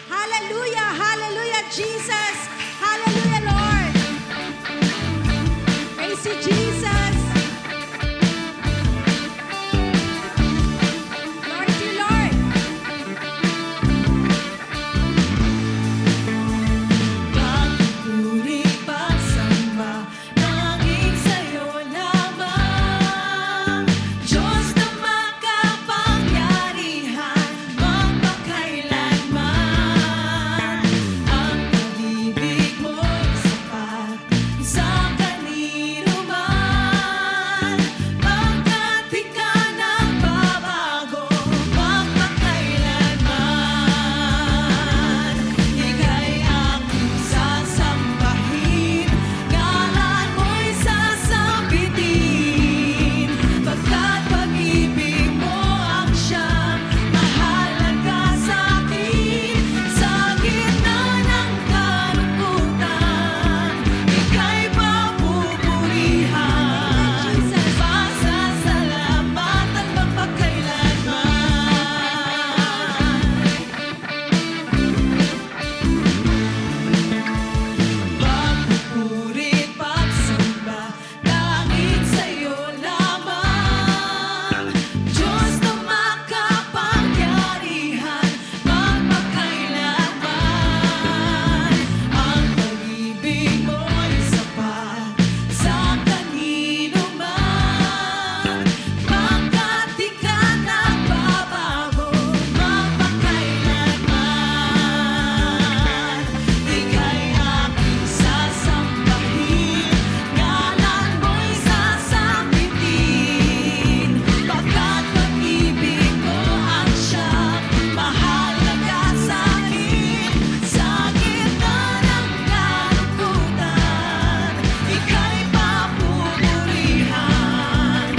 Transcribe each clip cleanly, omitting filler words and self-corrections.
Hallelujah! Hallelujah, Jesus! Hallelujah, Lord! Praise you, Jesus! Glory to you, Lord! Pagpuri, pagsamba, nanging sa'yo lamang. Diyos na makapangyarihan, magpakailanman. Ang pag-ibig mo'y sapat sa kanino man. Pagkat di ka nagbabago, magpakailanman. Ika'y aking sasambahin, ngalan mo'y sasabitin. Pagkat pag-ibig mo ang siyang mahalaga sa'kin. Sa gitna ng kalungkutan, ika'y papupurihan. Pasasalamatan magpakailanman. Pagpupuri, pagsamba, tanging sa'yo lamang. Diyos na makapangyarihan, magpakailanman. Ang pag-ibig mo'y sapat sa kanino man. Pagkat di ka nagbabago, magpakailanman. Ika'y aking sasambahin, ngalan mo'y sasabitin. Pagkat pag-ibig mo ang siyang mahalaga sa'kin. Sa gitna ng kalungkutan, ika'y papupurihan.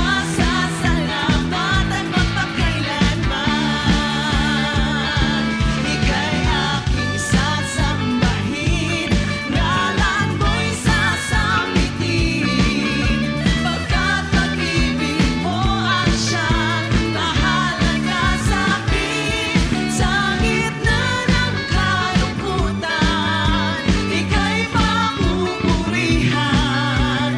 Pasasalamatan magpakailanman. Ika'y aking sasambahin, ngalan mo'y sasabitin. Pagkat pag-ibig mo ang siyang mahalaga sa'kin. Sa gitna ng kalungkutan, ika'y papupurihan.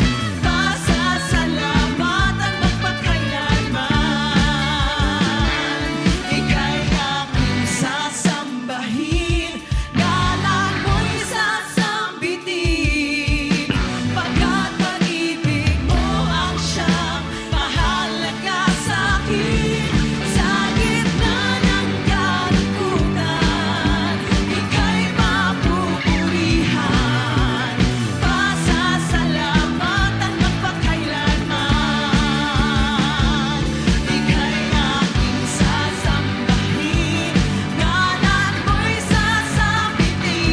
Pasasalamatan magpakailanman. Ika'y aking sasambahin, ngalan mo'y sasambitin. Pagkat pag-ibig mo ang siyang mahalaga sa'kin. Sa gitna ng kalungkutan, ika'y papupurihan. Pasasalamatan magpakailanman. Ika'y aking sasambahin, ngalan mo'y sasabitin.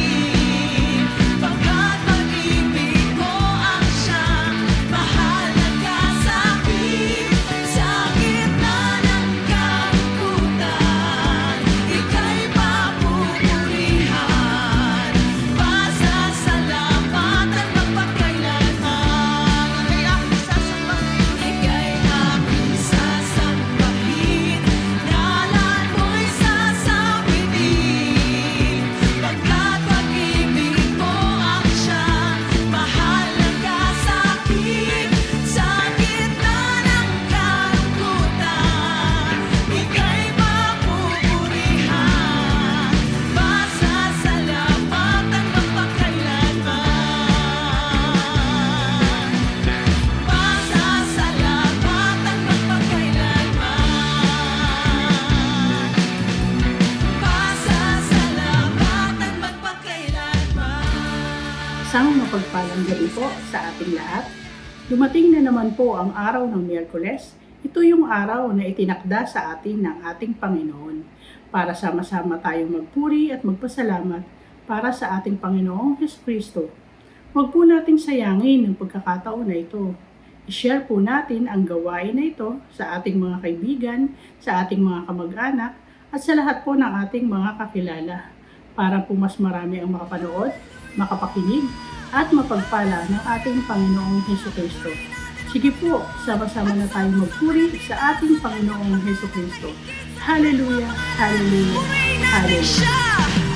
Pagkat pag-ibig mo ang siyang mahalaga sa'kin. Sa gitna ng kalungkutan, ika'y papupurihan. Pasasalamatan magpakailanman. Ika'y aking sasambahin, ngalan mo'y sasabitin. Pagkat pag-ibig mo ang siyang mahalaga sa'kin. Sa gitna ng kalungkutan, ika'y papupurihan. Pasasalamatan magpakailanman. Pasasalamatan magpakailanman. Pasasalamatan magpakailanman. Isang mapagpalang gabi po sa ating lahat. Dumating na naman po ang araw ng Miyerkules. Ito yung araw na itinakda sa atin ng ating Panginoon para sama-sama tayong magpuri at magpasalamat para sa ating Panginoong Jesucristo. Huwag po nating sayangin ang pagkakataon na ito. I-share po natin ang gawain na ito sa ating mga kaibigan, sa ating mga kamag-anak, at sa lahat po ng ating mga kakilala para po mas marami ang makapanood, makapakinig, at mapagpala ng ating Panginoong Jesucristo. Sige po, sama-sama na tayong magpuri sa ating Panginoong Jesucristo. Hallelujah! Hallelujah! Purihin natin Hallelujah! siya.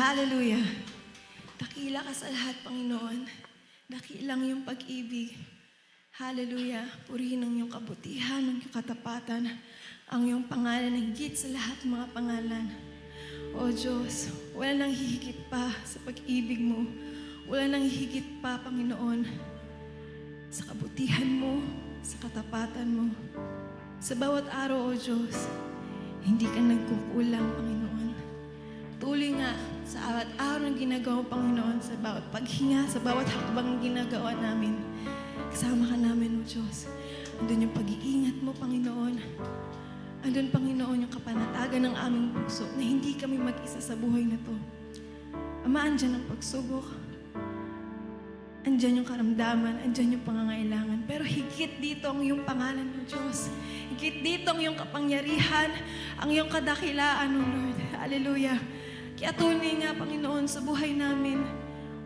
Hallelujah. Dakila ka sa lahat, Panginoon. Dakilang iyong pag-ibig. Hallelujah. Purihin ang iyong kabutihan, ang iyong katapatan, ang iyong pangalan na higit sa lahat ng mga pangalan. O Diyos, wala nang hihigit pa sa pag-ibig mo. Wala nang hihigit pa, Panginoon, sa kabutihan mo, sa katapatan mo. Sa bawat araw, O Diyos, hindi ka nagkukulang, Panginoon. Tuloy nga sa bawat araw ng ginagawa, Panginoon, sa bawat paghinga, sa bawat hakbang ginagawa namin. Kasama ka namin, O Diyos. Andun yung pag-iingat mo, Panginoon. Andun, Panginoon, yung kapanatagan ng aming puso na hindi kami mag-isa sa buhay na to. Ama, andyan ang pagsubok. Andyan yung karamdaman, andyan yung pangangailangan. Pero higit dito ang iyong pangalan, O Diyos. Higit dito ang iyong kapangyarihan, ang iyong kadakilaan, O Lord. Hallelujah. Kaya tunay nga, Panginoon, sa buhay namin,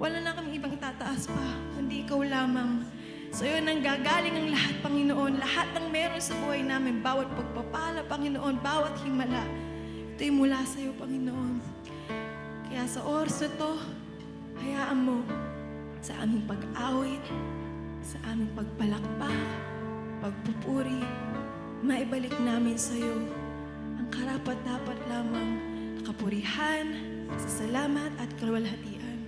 wala na kami ibang tataas pa, kundi ikaw lamang. So yun, nanggagaling ang lahat, Panginoon. Lahat ng meron sa buhay namin, bawat pagpapala, Panginoon, bawat himala, ito'y mula sa iyo, Panginoon. Kaya sa oras na to, hayaan mo sa aming pag-awit, sa aming pagpalakpak, pagpupuri, maibalik namin sa iyo ang karapat-dapat lamang na kapurihan, salamat at kaluwalhatian.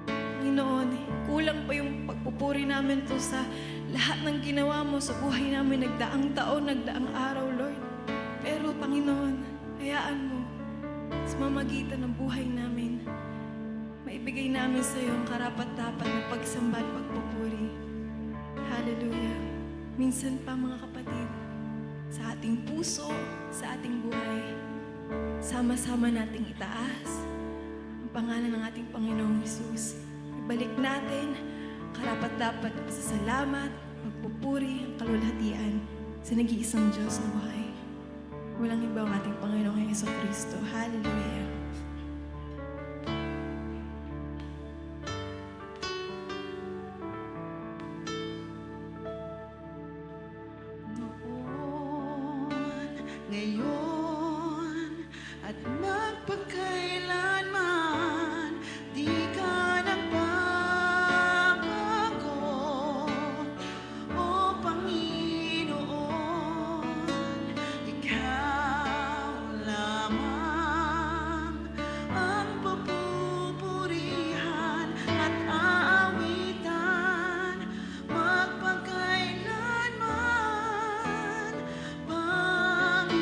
Panginoon, kulang pa yung pagpupuri namin to sa lahat ng ginawa mo sa buhay namin, nagdaang taon, nagdaang araw, Lord. Pero, Panginoon, hayaan mo sa mamagitan ng buhay namin, maibigay namin sa iyo ang karapat-dapat na pagsamba at pagpupuri. Hallelujah. Minsan pa, mga kapatid, sa ating puso, sa ating buhay, sama-sama nating itaas ang pangalan ng ating Panginoong Hesus. Ibalik natin karapat-dapat sa salamat, pagpupuri, ang kaluwalhatian sa nag-iisang Diyos na buhay. Walang iba ang ating Panginoong Jesucristo. Hallelujah. Noon, ngayon, at magpakailanman, di ka nagbabago, O Panginoon. Ikaw lamang ang papupurihan at aawitan, magpakailanman, Panginoong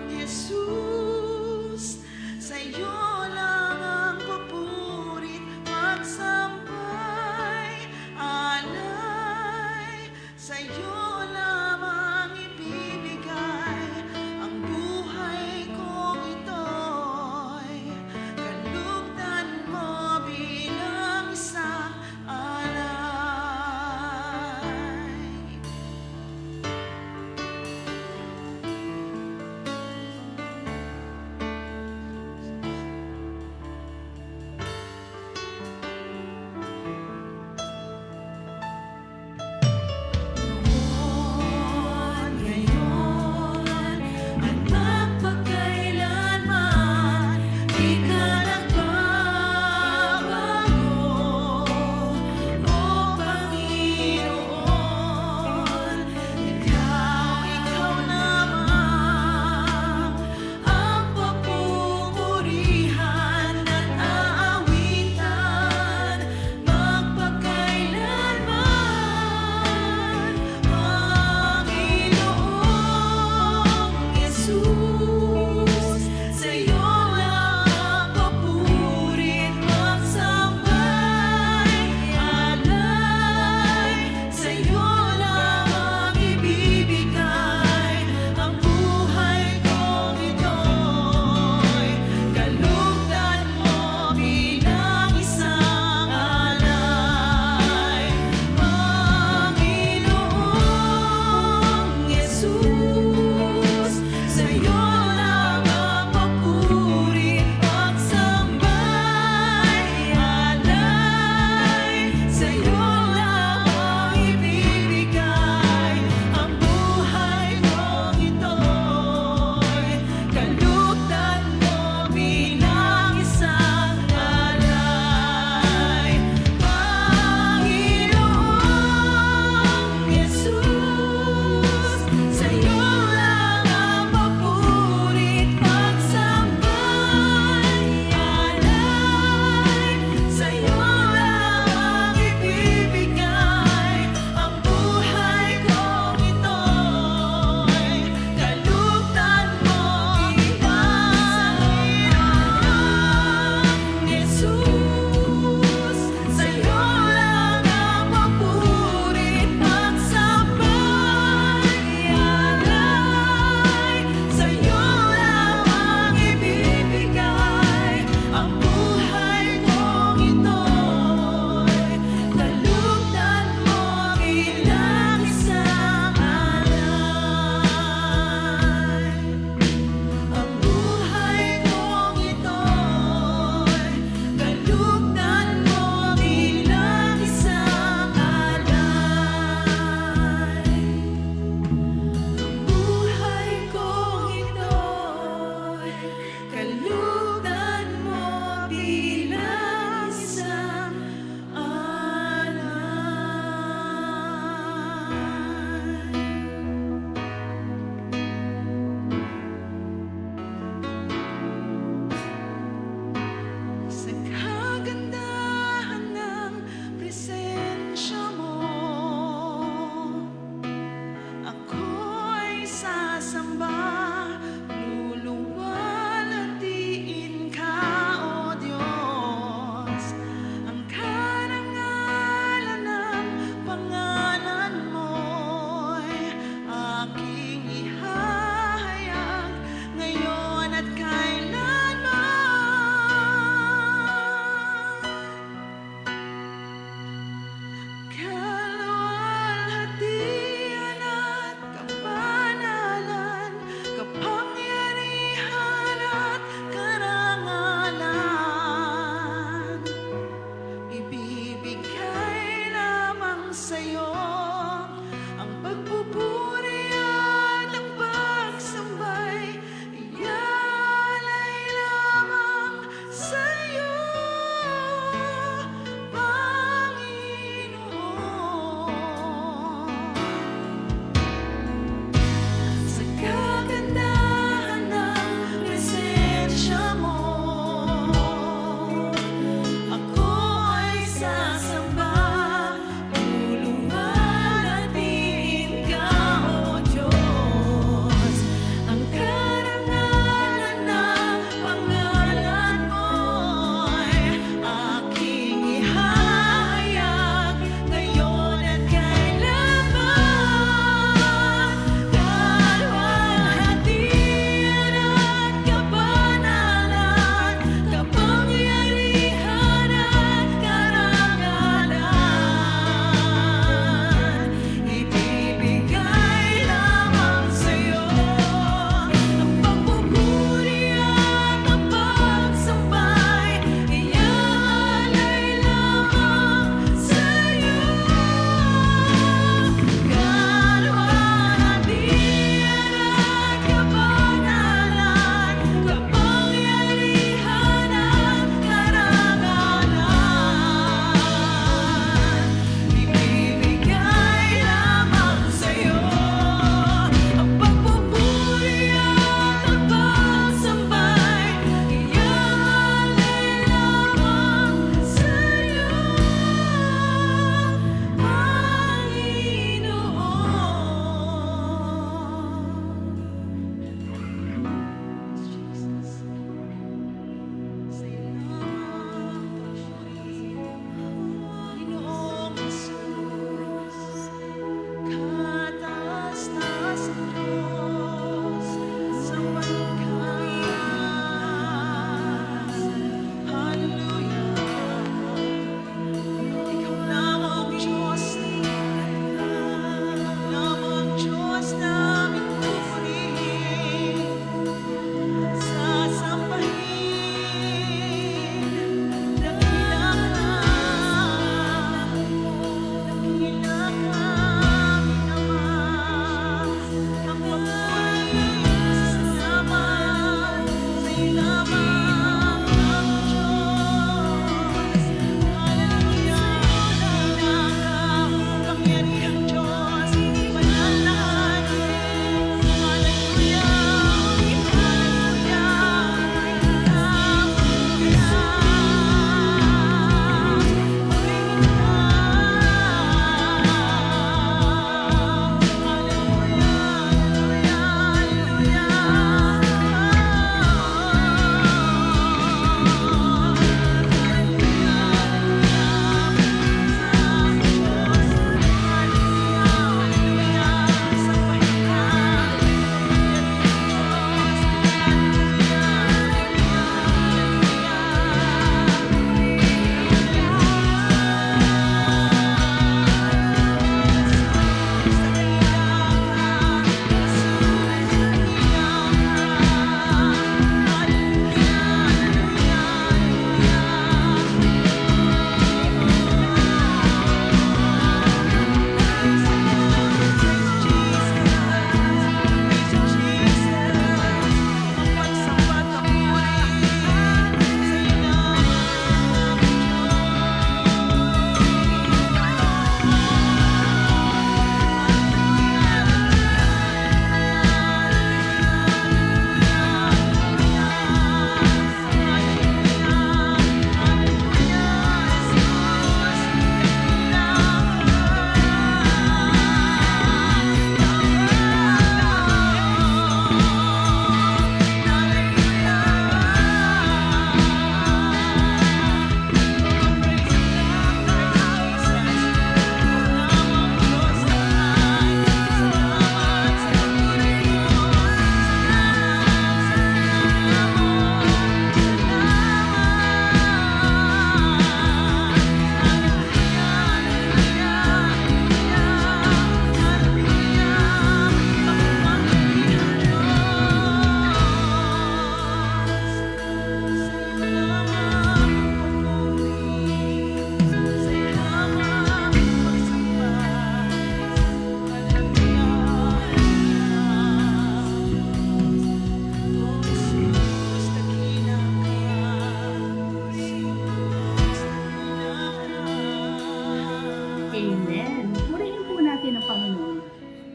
Jesus. Sa'yo lang ang papurit, magsampay, alay. Sa'yo lamang ibibigay ang buhay kong ito'y kalugdan mo bilang isang alay.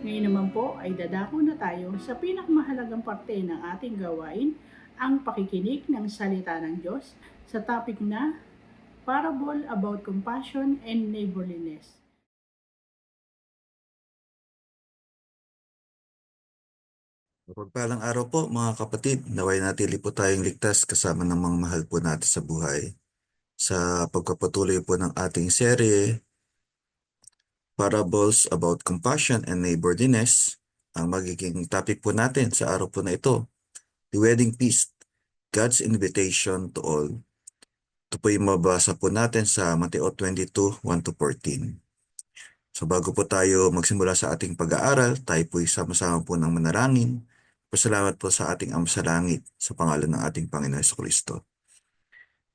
Ngayon naman po ay dadako na tayo sa pinakamahalagang parte ng ating gawain, ang pakikinig ng salita ng Diyos sa topic na Parable about Compassion and Neighborliness. Mapagpalang araw po mga kapatid, naway natili po tayong ligtas kasama ng mga mahal po natin sa buhay. Sa pagpapatuloy po ng ating serye, Parables about Compassion and Neighborliness, ang magiging topic po natin sa araw po na ito, The Wedding Feast, God's Invitation to All. Ito po yung mabasa po natin sa Mateo 22, 1-14. So bago po tayo magsimula sa ating pag-aaral, tayo po sama-sama po ng manalangin. Pasalamat po sa ating Ama sa Langit sa pangalan ng ating Panginoon Jesucristo.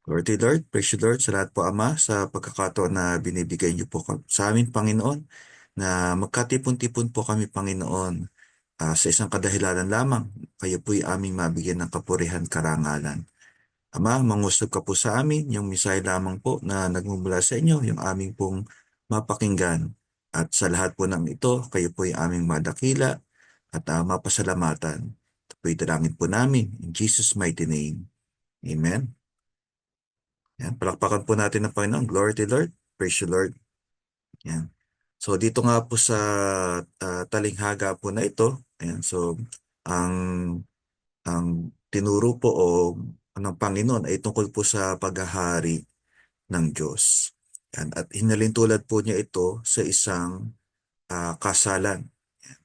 Lord, Lord, praise you Lord, sa lahat po Ama, sa pagkakataon na binibigay niyo po sa amin, Panginoon, na magkatipon-tipon po kami, Panginoon, sa isang kadahilanan lamang, kayo po'y aming mabigyan ng kapurihan, karangalan. Ama, mangusap ka po sa amin, yung misay lamang po na nagmumula sa inyo, yung aming pong mapakinggan. At sa lahat po ng ito, kayo po'y aming madakila at mapasalamatan. Ito po'y dalangin po namin, in Jesus' mighty name. Amen. Yan, palakpakan po natin ng Panginoon. Glory to Lord. Praise you Lord. Yan. So dito nga po sa talinghaga po na ito, ayan, so ang tinuro po o ng Panginoon ay tungkol po sa paghahari ng Diyos. Yan. At hinalintulad po niya ito sa isang kasalan.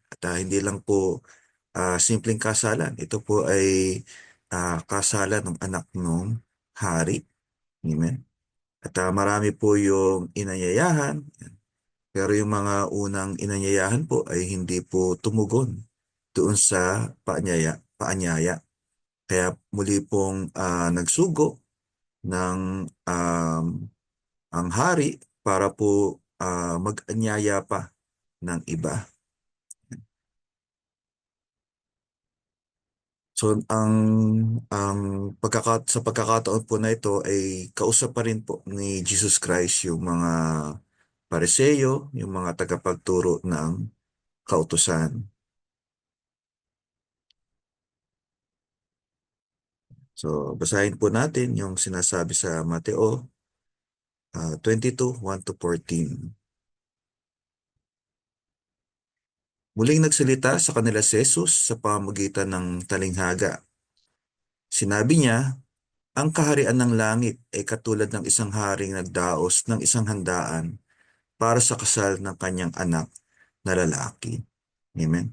At hindi lang po simpleng kasalan. Ito po ay kasalan ng anak ng hari. Amen. At marami po yung inanyayahan. Pero yung mga unang inanyayahan po ay hindi po tumugon doon sa paanyaya. Kaya muli pong nagsugo ng ang hari para po mag-anyaya pa ng iba. So ang sa pagkakataon po na ito ay kausap pa rin po ni Jesus Christ yung mga Pariseyo, yung mga tagapagturo ng kautusan. So basahin po natin yung sinasabi sa Mateo 22, 1-14. Muling nagsalita sa kanila si Jesus sa pamamagitan ng talinghaga. Sinabi niya, ang kaharian ng langit ay katulad ng isang haring nagdaos ng isang handaan para sa kasal ng kanyang anak na lalaki. Amen.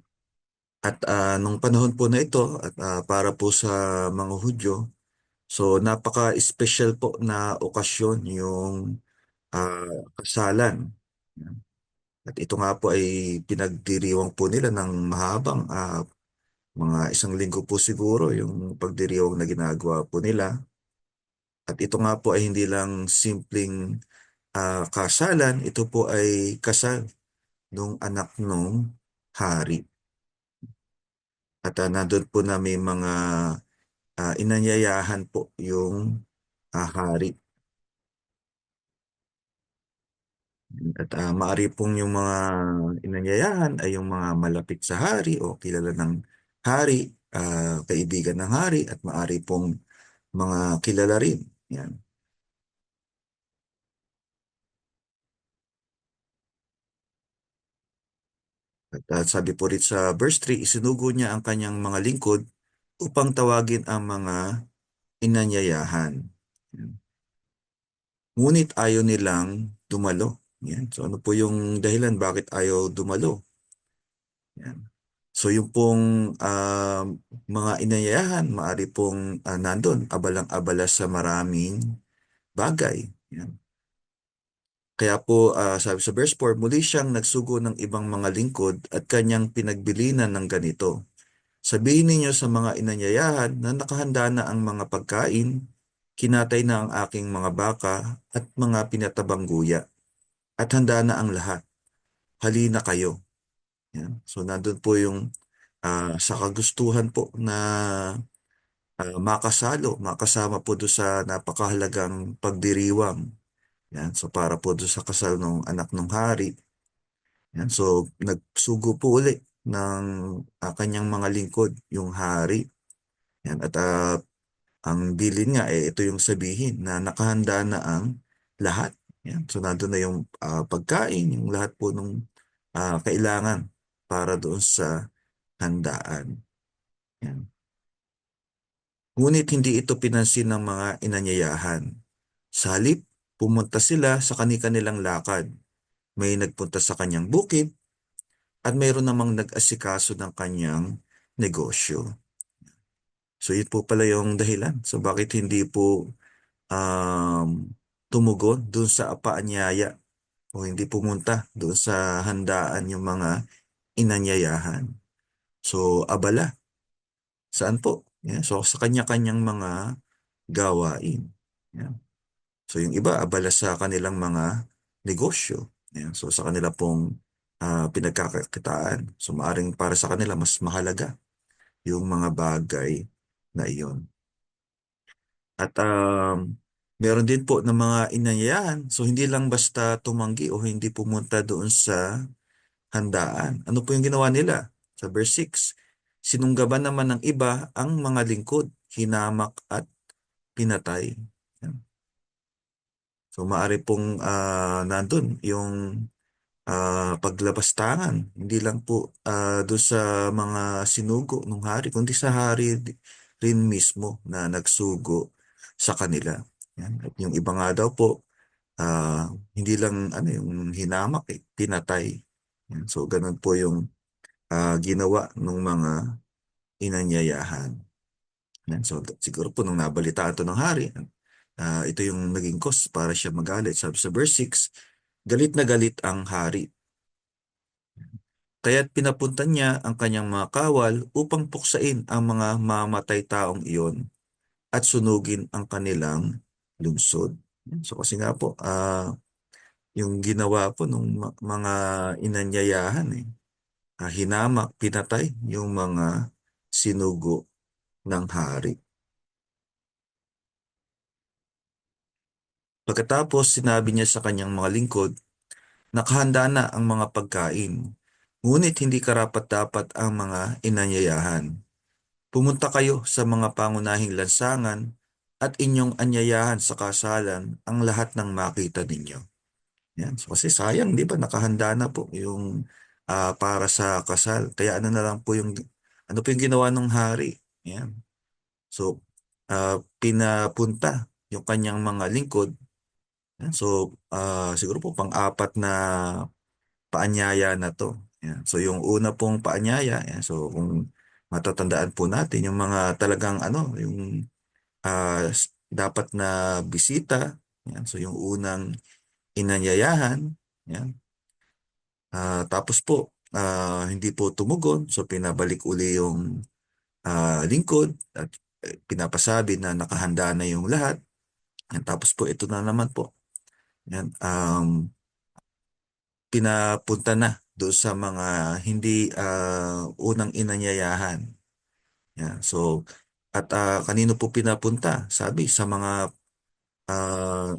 At nung panahon po na ito, at para po sa mga Hudyo, so napaka-special po na okasyon yung kasalan. At ito nga po ay pinagdiriwang po nila ng mahabang mga isang linggo po siguro yung pagdiriwang na ginagawa po nila. At ito nga po ay hindi lang simpleng kasalan, ito po ay kasal nung anak nung hari. At nandun po na may mga inanyayahan po yung hari. At maaari pong yung mga inanyayahan ay yung mga malapit sa hari o kilala ng hari, kaibigan ng hari, at maaari pong mga kilala rin. Yan. At sabi po rin sa verse 3, isinugo niya ang kanyang mga lingkod upang tawagin ang mga inanyayahan. Yan. Ngunit ayaw nilang dumalo. Yan. So ano po yung dahilan bakit ayaw dumalo? Yan. So yung pong mga inanyayahan, maaari pong nandun, abalang-abala sa maraming bagay. Yan. Kaya po sabi sa verse 4, muli siyang nagsugo ng ibang mga lingkod at kanyang pinagbilinan ng ganito. Sabihin ninyo sa mga inanyayahan na nakahanda na ang mga pagkain, kinatay na ang aking mga baka at mga pinatabang guya, at handa na ang lahat. Halina kayo. Yan. So nandun po yung sa kagustuhan po na makasama po doon sa napakahalagang pagdiriwang. Yan. So para po doon sa kasal ng anak ng hari. Yan. So, nagsugo po uli ng kanyang mga lingkod, yung hari. Yan. At ang bilin nga, ito yung sabihin na nakahanda na ang lahat. Yan. So, nandun na yung pagkain, yung lahat po ng kailangan para doon sa handaan. Yan. Ngunit hindi ito pinansin ng mga inanyayahan. Sa halip, pumunta sila sa kani-kanilang lakad. May nagpunta sa kanyang bukid at mayroon namang nag-asikaso ng kanyang negosyo. So, yun po pala yung dahilan. So, bakit hindi po um, tumugon doon sa paanyaya o hindi pumunta doon sa handaan yung mga inanyayahan. So, abala. Saan po? Yeah. So, sa kanya-kanyang mga gawain. Yeah. So, yung iba, abala sa kanilang mga negosyo. Yeah. So, sa kanila pong pinagkakakitaan. So, maaring para sa kanila, mas mahalaga yung mga bagay na iyon. At meron din po ng mga inanyayahan. So, hindi lang basta tumanggi o hindi pumunta doon sa handaan. Ano po yung ginawa nila? Sa verse 6, sinunggaban naman ng iba ang mga lingkod, hinamak at pinatay. Yan. So, maaari pong nandun yung paglabastangan. Hindi lang po doon sa mga sinugo ng hari, kundi sa hari rin mismo na nagsugo sa kanila. Yan. At yung iba nga daw po, hindi lang ano yung hinamak, pinatay. Yan. So, ganun po yung ginawa ng mga inanyayahan. Yan. So, siguro po nung nabalitaan to ng hari, ito yung naging cause para siya magalit. Sabi sa verse 6, galit na galit ang hari. Kaya't pinapunta niya ang kanyang mga kawal upang puksain ang mga mamatay taong iyon at sunugin ang kanilang lungsod. So kasi nga po, yung ginawa po ng mga inanyayahan, hinamak, pinatay yung mga sinugo ng hari. Pagkatapos sinabi niya sa kanyang mga lingkod, nakahanda na ang mga pagkain, ngunit hindi karapat-dapat ang mga inanyayahan. Pumunta kayo sa mga pangunahing lansangan at inyong anyayahan sa kasalan ang lahat ng makita ninyo. Yan. So, kasi sayang, di ba? Nakahanda na po yung para sa kasal. Kaya ano na lang po yung, ano po yung ginawa ng hari. Yan. So, pinapunta yung kanyang mga lingkod. Yan. So, siguro po pang-apat na paanyaya na to. Yan. So, yung una pong paanyaya, yan. So, kung matatandaan po natin, yung mga talagang ano, yung dapat na bisita. Yan. So, yung unang inanyayahan. Yan. Tapos po, hindi po tumugon. So, pinabalik uli yung lingkod at pinapasabi na nakahanda na yung lahat. Yan. Tapos po, ito na naman po. Yan. Pinapunta na doon sa mga hindi unang inanyayahan. Yan. So, at kanino po pinapunta? Sabi, sa mga ah,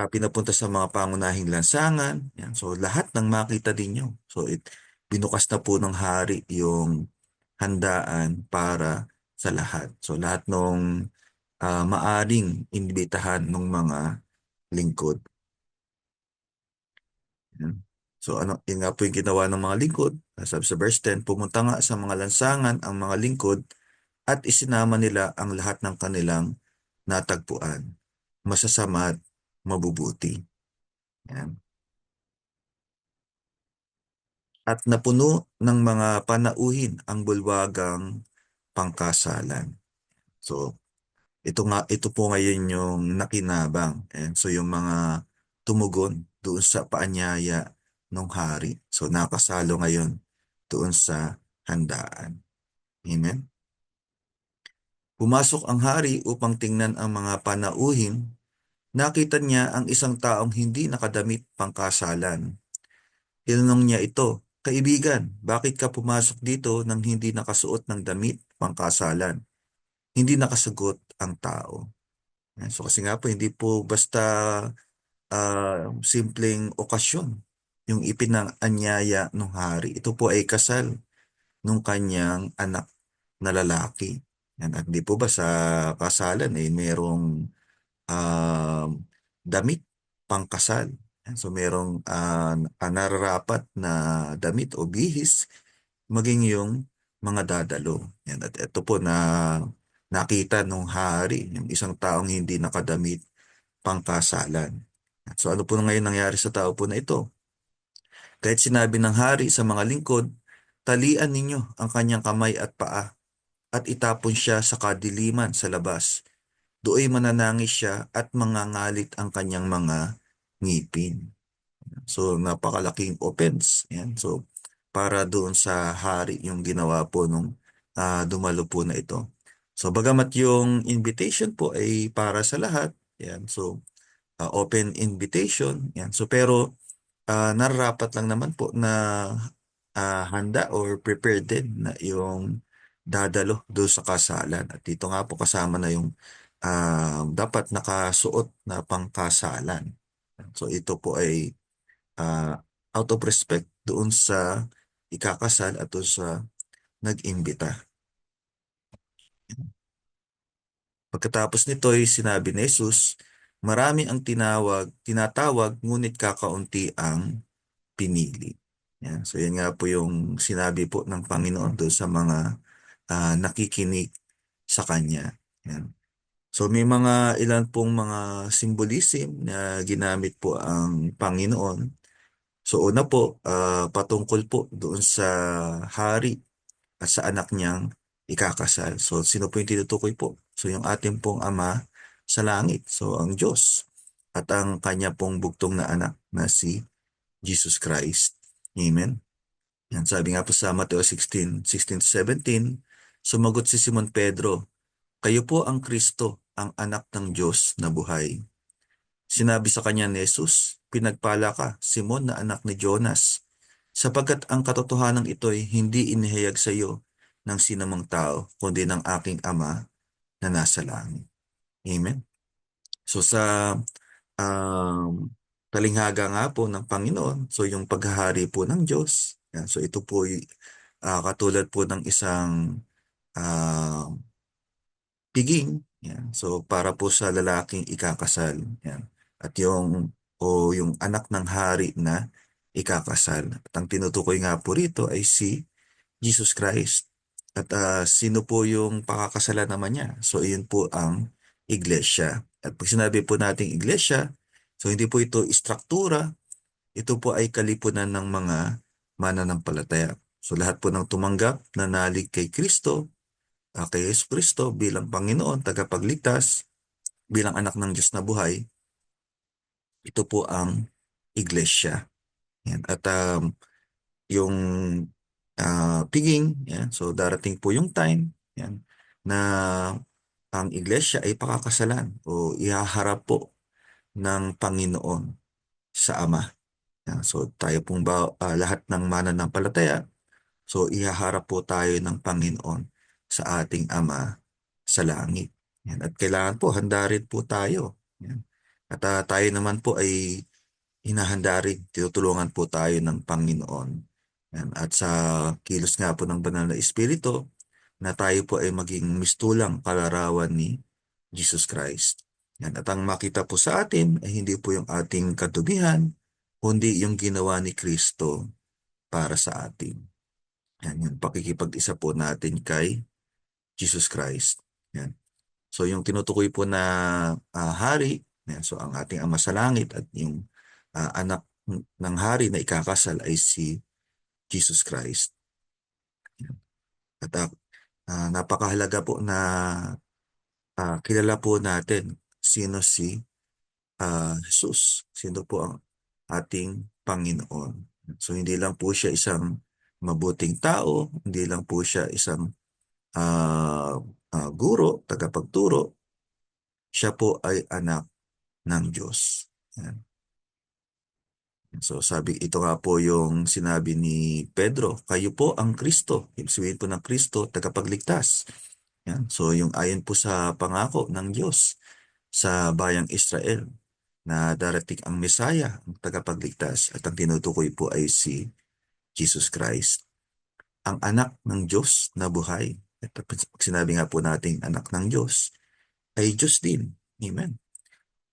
pinapunta sa mga pangunahing lansangan. Yan. So, lahat ng makita ninyo. So, binukas na po ng hari yung handaan para sa lahat. So, lahat ng maaring inibitahan ng mga lingkod. Yan. So, yun nga po yung ginawa ng mga lingkod. Sabi sa verse 10, pumunta nga sa mga lansangan ang mga lingkod at isinama nila ang lahat ng kanilang natagpuan. Masasama at mabubuti. Yan. At napuno ng mga panauhin ang bulwagang pangkasalan. So, ito po ngayon yung nakinabang. And so, yung mga tumugon doon sa paanyaya ng hari. So, nakasalo ngayon doon sa handaan. Amen? Pumasok ang hari upang tingnan ang mga panauhin. Nakita niya ang isang taong hindi nakadamit pangkasalan. Tinanong niya ito, kaibigan, bakit ka pumasok dito nang hindi nakasuot ng damit pangkasalan? Hindi nakasagot ang tao. So kasi nga po, hindi po basta simpleng okasyon yung ipinanganyaya ng hari. Ito po ay kasal nung kanyang anak na lalaki. Yan. At di po ba sa kasalan ay merong damit pangkasal. Yan. So merong nararapat na damit o bihis maging yung mga dadalo. Yan. At ito po na nakita nung hari, yung isang taong hindi nakadamit pangkasalan. So ano po na ngayon nangyari sa tao po na ito? Kahit sinabi ng hari sa mga lingkod, talian ninyo ang kanyang kamay at paa at itapon siya sa kadiliman sa labas. Do'y mananangis siya at mangangalit ang kanyang mga ngipin. So, napakalaking offense. Yan. So, para doon sa hari yung ginawa po nung dumalo po na ito. So, bagamat yung invitation po ay para sa lahat. Yan. So, open invitation. Yan. So, pero nararapat lang naman po na handa or prepared din na yung dadalo doon sa kasalan. At dito nga po kasama na yung dapat nakasuot na pangkasalan. So ito po ay ah, out of respect doon sa ikakasal at doon sa nag-imbita. Pagkatapos nito ay sinabi ni Jesus, marami ang tinatawag, ngunit kakaunti ang pinili. Yan. So yan nga po yung sinabi po ng Panginoon doon sa mga nakikinig sa Kanya. Yan. So may mga ilan pong mga symbolism na ginamit po ang Panginoon. So una po, patungkol po doon sa hari at sa anak niyang ikakasal. So sino po yung tinutukoy po? So yung ating pong Ama sa langit. So ang Diyos at ang kanya pong bugtong na anak na si Jesus Christ. Amen. Yan, sabi nga po sa Mateo 16:16-17, sumagot si Simon Pedro, kayo po ang Kristo, ang anak ng Diyos na buhay. Sinabi sa kanya ni Jesus, pinagpala ka, Simon na anak ni Jonas, sapagkat ang katotohanan ito'y hindi inihayag sa iyo ng sinamang tao, kundi ng aking Ama na nasa langit. Amen. So sa talinghaga nga po ng Panginoon, so yung paghahari po ng Diyos, yan, so ito po katulad po ng isang piging, yan, so para po sa lalaking ikakasal, yan, at yung anak ng hari na ikakasal. At ang tinutukoy nga po rito ay si Jesus Christ. At sino po yung pakakasalan naman niya? So yun po ang iglesia. At pag sinabi po nating iglesia, so hindi po ito istruktura, ito po ay kalipunan ng mga mananampalataya. So lahat po ng tumanggap na nalig kay Kristo, kay Yesu Kristo bilang Panginoon, tagapagligtas, bilang anak ng Diyos na buhay, ito po ang iglesia. Yan. At yung piging, yan, so darating po yung time yan, na ang iglesia ay pakakasalan o ihaharap po ng Panginoon sa Ama. Yan, so tayo pong lahat ng mananampalataya, so ihaharap po tayo ng Panginoon sa ating Ama sa langit. Yan, at kailangan po handa rin po tayo. Yan. At tayo naman po ay hinahanda rin, tinutulungan po tayo ng Panginoon. Yan. At sa kilos nga po ng Banal na Espiritu, na tayo po ay maging mistulang kalarawan ni Jesus Christ. Yan. At ang makita po sa atin ay hindi po yung ating katubihan, kundi yung ginawa ni Kristo para sa atin. Yan, yung pakikipag-isa po natin kay Jesus Christ. Yan. So yung tinutukoy po na hari, yan, so ang ating Ama sa langit at yung anak ng hari na ikakasal ay si Jesus Christ. Yan. At napakahalaga po na kilala po natin sino si Jesus. Sino po ang ating Panginoon. So hindi lang po siya isang mabuting tao, hindi lang po siya isang guro, tagapagturo. Siya po ay anak ng Diyos. Yan. So sabi, ito nga po yung sinabi ni Pedro, kayo po ang Kristo. Ibig sabihin po ng Kristo, tagapagligtas. Yan. So yung ayon po sa pangako ng Diyos sa bayang Israel, na darating ang Mesaya, ang tagapagligtas, at ang tinutukoy po ay si Jesus Christ, ang anak ng Diyos na buhay. At pag sinabi nga po nating anak ng Diyos, ay Diyos din. Amen.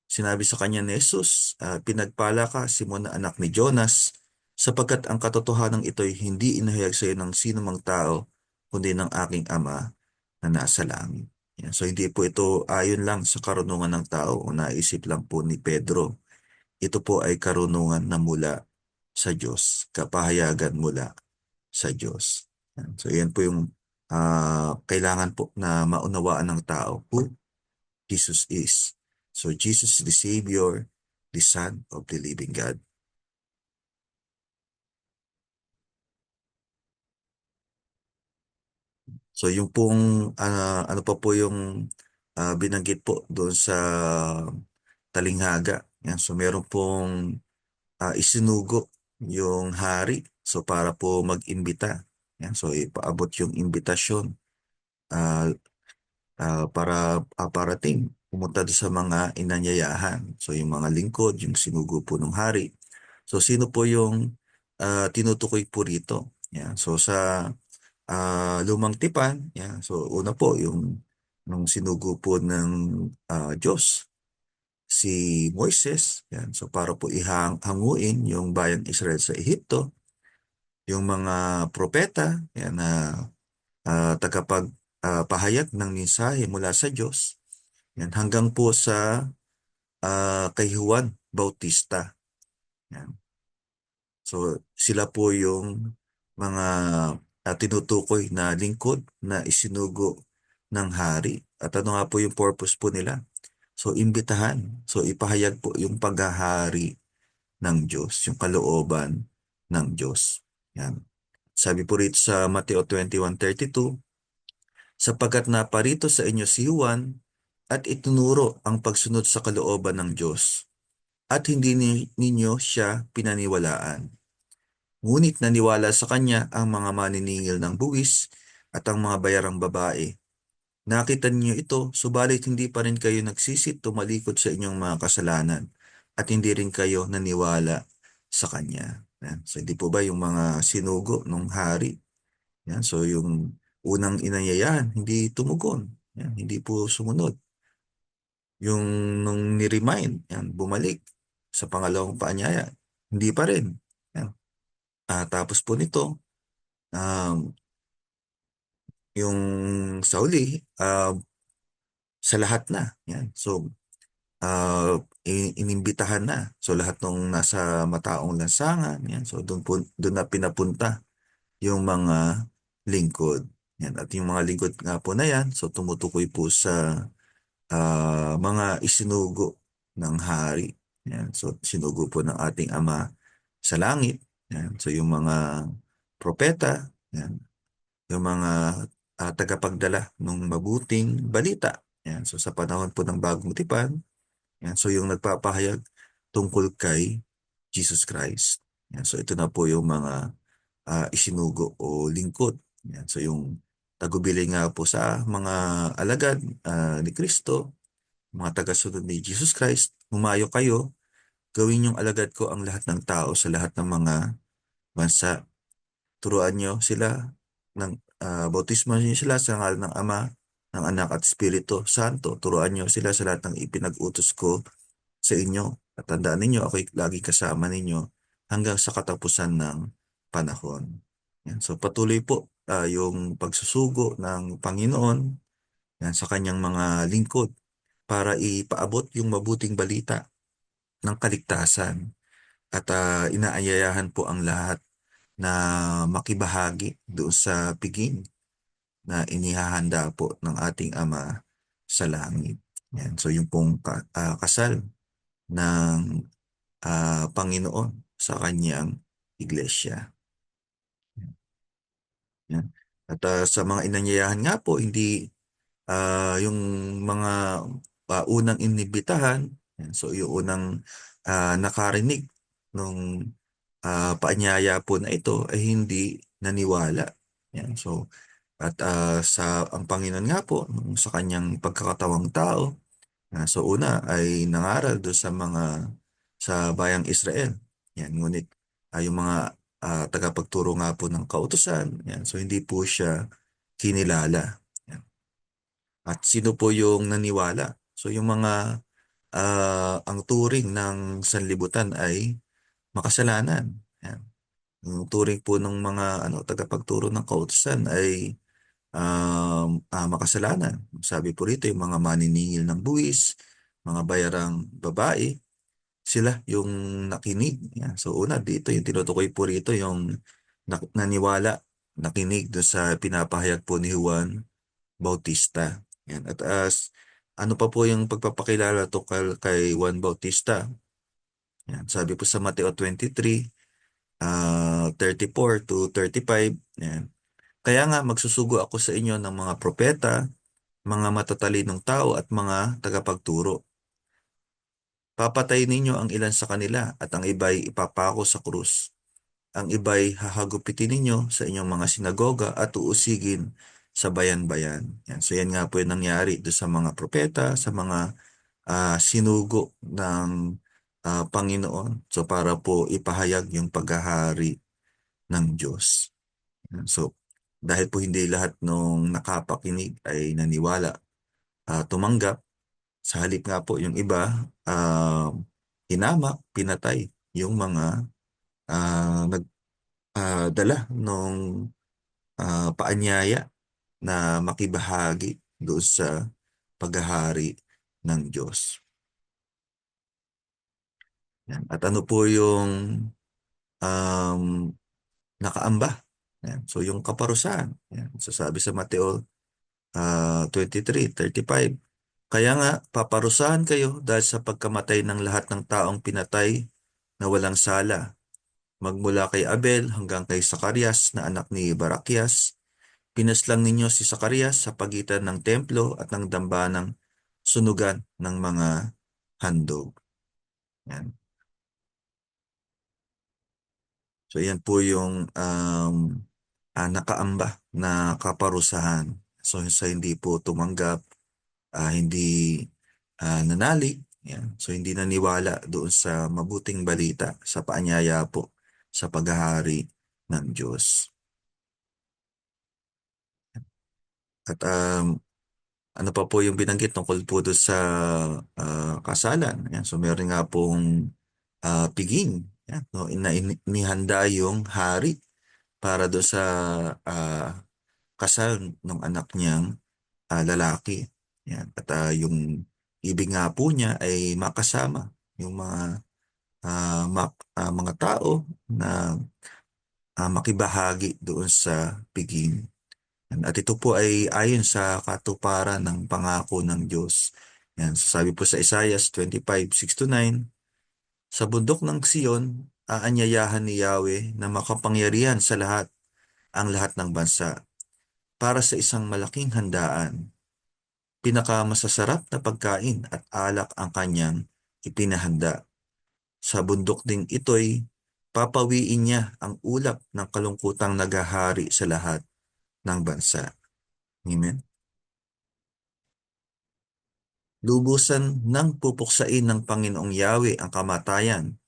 Sinabi sa kanya ni Jesus, pinagpala ka, Simon na anak ni Jonas, sapagkat ang katotohanan ito'y hindi inahayag sa iyo ng sino mang tao, kundi ng aking Ama na nasa langit. Yan. So hindi po ito ayon lang sa karunungan ng tao o naisip lang po ni Pedro. Ito po ay karunungan na mula sa Diyos, kapahayagan mula sa Diyos. Yan. So yan po yung kailangan po na maunawaan ng tao who Jesus is. So Jesus is the Savior, the Son of the living God. So yung pong ano pa po yung binanggit po doon sa talinghaga. Yan. So meron pong isinugo yung hari. So para po mag-imbita. Yan. So ipaabot yung imbitasyon ah, para parating pumunta doon sa mga inanyayahan. So yung mga lingkod, yung sinugo po ng hari. So sino po yung tinutukoy po rito? Yan. So sa lumang tipan, yan. So una po yung nung sinugo po ng Diyos, si Moises, yan. So para po hanguin yung bayang Israel sa Ehipto, yung mga propeta, yan, na tagapagpahayag ng mensahe mula sa Diyos, yan, hanggang po sa kay Juan Bautista. Yan. So sila po yung mga tinutukoy na lingkod na isinugo ng hari. At ano nga po yung purpose po nila? So imbitahan. So ipahayag po yung paghahari ng Diyos, yung kalooban ng Diyos. Yan. Sabi po rito sa Mateo 21:32, sapagkat naparito sa inyo si Juan at itinuro ang pagsunod sa kalooban ng Diyos at hindi ninyo siya pinaniwalaan. Ngunit naniwala sa kanya ang mga maniningil ng buwis at ang mga bayarang babae. Nakita ninyo ito, subalit hindi pa rin kayo nagsisit tumalikod sa inyong mga kasalanan at hindi rin kayo naniwala sa kanya. Yan. So hindi po ba yung mga sinugo ng hari? Yan. So yung unang inanyayahan, hindi tumugon. Yan. Hindi po sumunod. Yung nung ni-remind, yan, bumalik sa pangalawang paanyaya, hindi pa rin. Yan. Tapos po nito, um, yung sa uli, sa lahat na. Yan. So, inimbitahan na. So, lahat ng nasa mataong lansangan, yan. So, doon na pinapunta yung mga lingkod. Yan. At yung mga lingkod nga po na yan, so tumutukoy po sa mga isinugo ng hari. Yan. So, sinugo po ng ating Ama sa langit. Yan. So, yung mga propeta, yan. Yung mga tagapagdala ng mabuting balita. Yan. So, sa panahon po ng bagong tipan, yan. So, yung nagpapahayag tungkol kay Jesus Christ. Yan. So, ito na po yung mga isinugo o lingkod. Yan. So, yung tagubili nga po sa mga alagad ni Kristo, mga tagasunod ni Jesus Christ, humayo kayo, gawin yung alagad ko ang lahat ng tao sa lahat ng mga bansa. Turuan nyo sila bautismo niyo sila sa ngalan ng Ama, ng Anak at Espiritu Santo. Turuan niyo sila sa lahat ng ipinag-utos ko sa inyo. At tandaan ninyo, ako'y lagi kasama ninyo hanggang sa katapusan ng panahon. Yan. So patuloy po yung pagsusugo ng Panginoon yan, sa kanyang mga lingkod para ipaabot yung mabuting balita ng kaligtasan. At inaanyayahan po ang lahat na makibahagi doon sa piging na inihahanda po ng ating Ama sa langit. Yan. So yung pong kasal ng Panginoon sa kanyang iglesia. Yan. At sa mga inanyayahan nga po, hindi yung mga unang inibitahan, yan. So yung unang nakarinig nung paanyaya po na ito ay hindi naniwala. Yan. So, at ang Panginoon nga po, sa kanyang pagkakatawang tao, So una ay nangaral doon sa bayang Israel. Yan, ngunit yung mga tagapagturo nga po ng kautusan, yan, so hindi po siya kinilala. Yan. At sino po yung naniwala? So yung mga ang turing ng sanlibutan ay makasalanan. Yan. Yung turing po ng mga tagapagturo ng kautusan ay makasalanan. Sabi po rito, yung mga maniningil ng buwis, mga bayarang babae, sila yung nakinig. Yan. So una dito, yung tinutukoy po rito, yung naniwala, nakinig doon sa pinapahayag po ni Juan Bautista. Yan. At ano pa po yung pagpapakilala to kay Juan Bautista? Yan. Sabi po sa Mateo 23, 34 to 35, yan. Kaya nga magsusugo ako sa inyo ng mga propeta, mga matatalinong tao at mga tagapagturo. Papatayin ninyo ang ilan sa kanila at ang iba'y ipapako sa krus. Ang iba'y hahagupitin ninyo sa inyong mga sinagoga at uusigin sa bayan-bayan. Yan. So yan nga po yung nangyari doon sa mga propeta, sa mga sinugo ng Panginoon. So para po ipahayag yung paghahari ng Diyos. Yan. So dahil po hindi lahat nung nakapakinig ay naniwala, tumanggap, sa halip nga po yung iba, hinamak, pinatay yung mga nagdala nung paanyaya na makibahagi doon sa paghahari ng Diyos. Yan. At ano po yung um, nakaamba? Yan. So yung kaparusahan. Yan. So sabi sa Mateo 23:35, kaya nga paparusahan kayo dahil sa pagkamatay ng lahat ng taong pinatay na walang sala, magmula kay Abel hanggang kay Zacarias na anak ni Barakias. Pinaslang ninyo si Zacarias sa pagitan ng templo at ng dambanang sunugan ng mga handog. Yan. So yan po yung nakaamba na kaparusahan. So sa hindi po tumanggap, hindi nanalig, yan. So hindi naniwala doon sa mabuting balita, sa paanyaya po sa paghahari ng Diyos. At ano pa po yung binanggit tungkol po doon sa kasalan. Yan. So meron nga pong piging, yan, no, inihanda yung hari para doon sa kasal ng anak niyang lalaki. Yan. At yung ibig nga po niya ay makasama yung mga tao na makibahagi doon sa piging. At ito po ay ayon sa katuparan ng pangako ng Diyos. Yan. So sabi po sa Isaiah 25:6-9, sa bundok ng Sion, aanyayahan ni Yahweh na makapangyarihan sa lahat, ang lahat ng bansa, para sa isang malaking handaan. Pinakamasasarap na pagkain at alak ang kanyang ipinahanda. Sa bundok ding ito'y papawiin niya ang ulap ng kalungkutang nagahari sa lahat ng bansa. Amen. Lubusan nang pupuksain ng Panginoong Yahweh ang kamatayan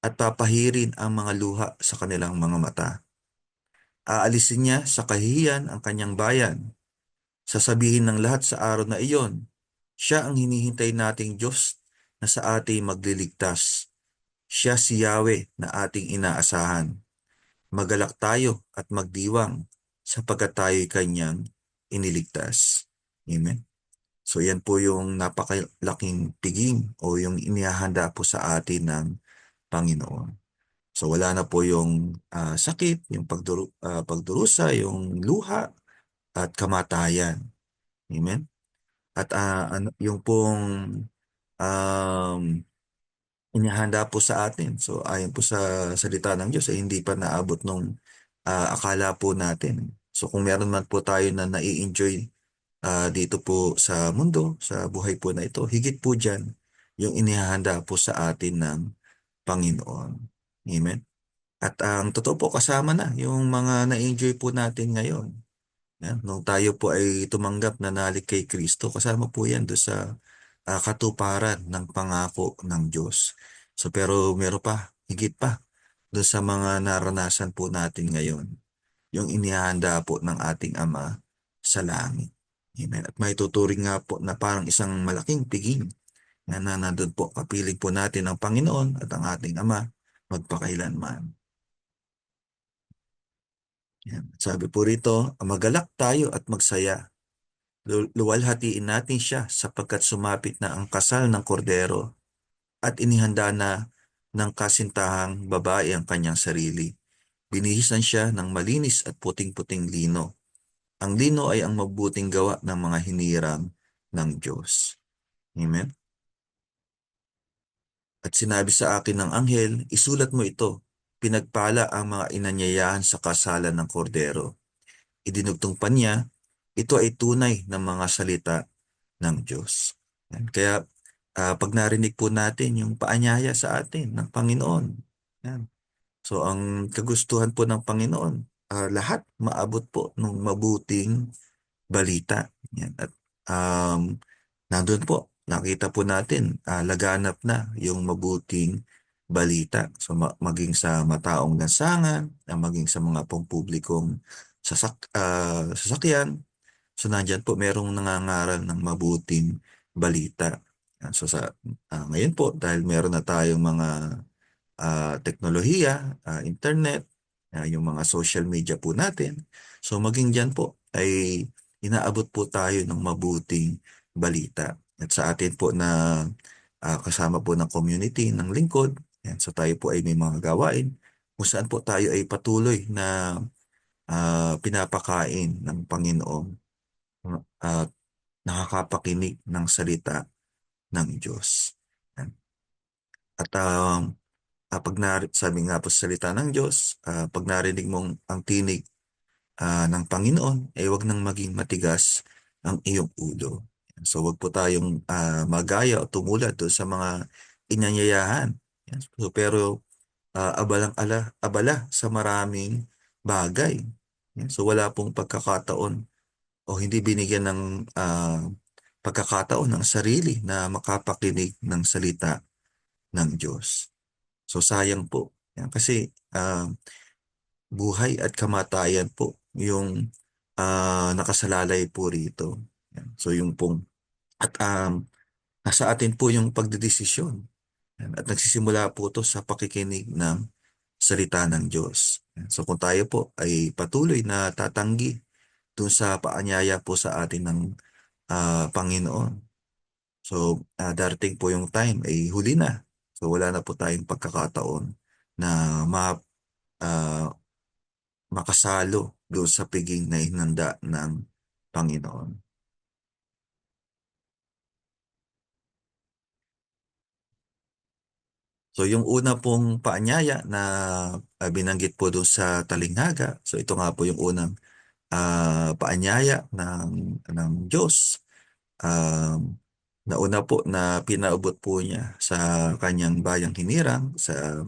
at papahirin ang mga luha sa kanilang mga mata. Aalisin niya sa kahihiyan ang kanyang bayan. Sasabihin ng lahat sa araw na iyon, siya ang hinihintay nating Diyos na sa ating magliligtas. Siya si Yahweh na ating inaasahan. Magalak tayo at magdiwang sapagkat tayo'y kanyang iniligtas. Amen. So yan po yung napakalaking piging o yung inihahanda po sa atin ng Panginoon. So wala na po yung sakit, yung pagdurusa, yung luha at kamatayan. Amen. At yung pong inihanda po sa atin. So ayon po sa salita ng Diyos ay hindi pa naabot nung akala po natin. So kung meron man po tayo na nai-enjoy dito po sa mundo, sa buhay po na ito, higit po dyan yung inihahanda po sa atin ng Panginoon. Amen. At ang totoo po kasama na yung mga na-enjoy po natin ngayon. Yan, nung tayo po ay tumanggap na nalik kay Kristo, kasama po yan doon sa katuparan ng pangako ng Diyos. So pero meron pa, higit pa doon sa mga naranasan po natin ngayon, yung inihanda po ng ating Ama sa langit. Amen. At may tuturing nga po na parang isang malaking piging na nandun po, kapiling po natin ang Panginoon at ang ating Ama magpakailanman. Yan. Sabi po rito, magalak tayo at magsaya. Luwalhatiin natin siya sapagkat sumapit na ang kasal ng kordero at inihanda na ng kasintahang babae ang kanyang sarili. Binihisan siya ng malinis at puting-puting lino. Ang lino ay ang mabuting gawa ng mga hinirang ng Diyos. Amen? At sinabi sa akin ng anghel, isulat mo ito, pinagpala ang mga inanyayahan sa kasalan ng kordero. Idinugtong pa niya, ito ay tunay na mga salita ng Diyos. Yan. Kaya pag narinig po natin yung paanyaya sa atin ng Panginoon, yan. So ang kagustuhan po ng Panginoon, lahat maabot po ng mabuting balita. Yan. At nandun po, nakita po natin, laganap na yung mabuting balita. So maging sa mataong lansangan, maging sa mga pampublikong sasakyan. So nandyan po merong nangangaral ng mabuting balita. So ngayon po, dahil meron na tayong mga teknolohiya, internet, yung mga social media po natin. So maging dyan po ay inaabot po tayo ng mabuting balita. At sa atin po na kasama po ng community, ng lingkod, yan, so tayo po ay may mga gawain kung saan po tayo ay patuloy na pinapakain ng Panginoon at nakakapakinig ng salita ng Diyos. Yan. At sabi nga po sa salita ng Diyos, pag narinig mong ang tinig ng Panginoon, ay wag nang maging matigas ang iyong ulo. So wag po tayong magaya o tumulad doon sa mga inanyayahan. So, pero abala sa maraming bagay. So wala pong pagkakataon o hindi binigyan ng pagkakataon ng sarili na makapakinig ng salita ng Diyos. So sayang po. Yan. Kasi buhay at kamatayan po yung nakasalalay po rito. Yan. So yung pong at nasa atin po yung pagdedesisyon. Yan. At nagsisimula po to sa pakikinig ng salita ng Diyos. Yan. So kung tayo po ay patuloy na tatanggi dun sa paanyaya po sa atin ng Panginoon. So darating po yung time ay huli na. So wala na po tayong pagkakataon na makasalo doon sa piging na hinanda ng Panginoon. So yung una pong paanyaya na binanggit po doon sa talinghaga. So ito nga po yung unang paanyaya ng Diyos. Nauna po na pinaubot po niya sa kanyang bayang hinirang, sa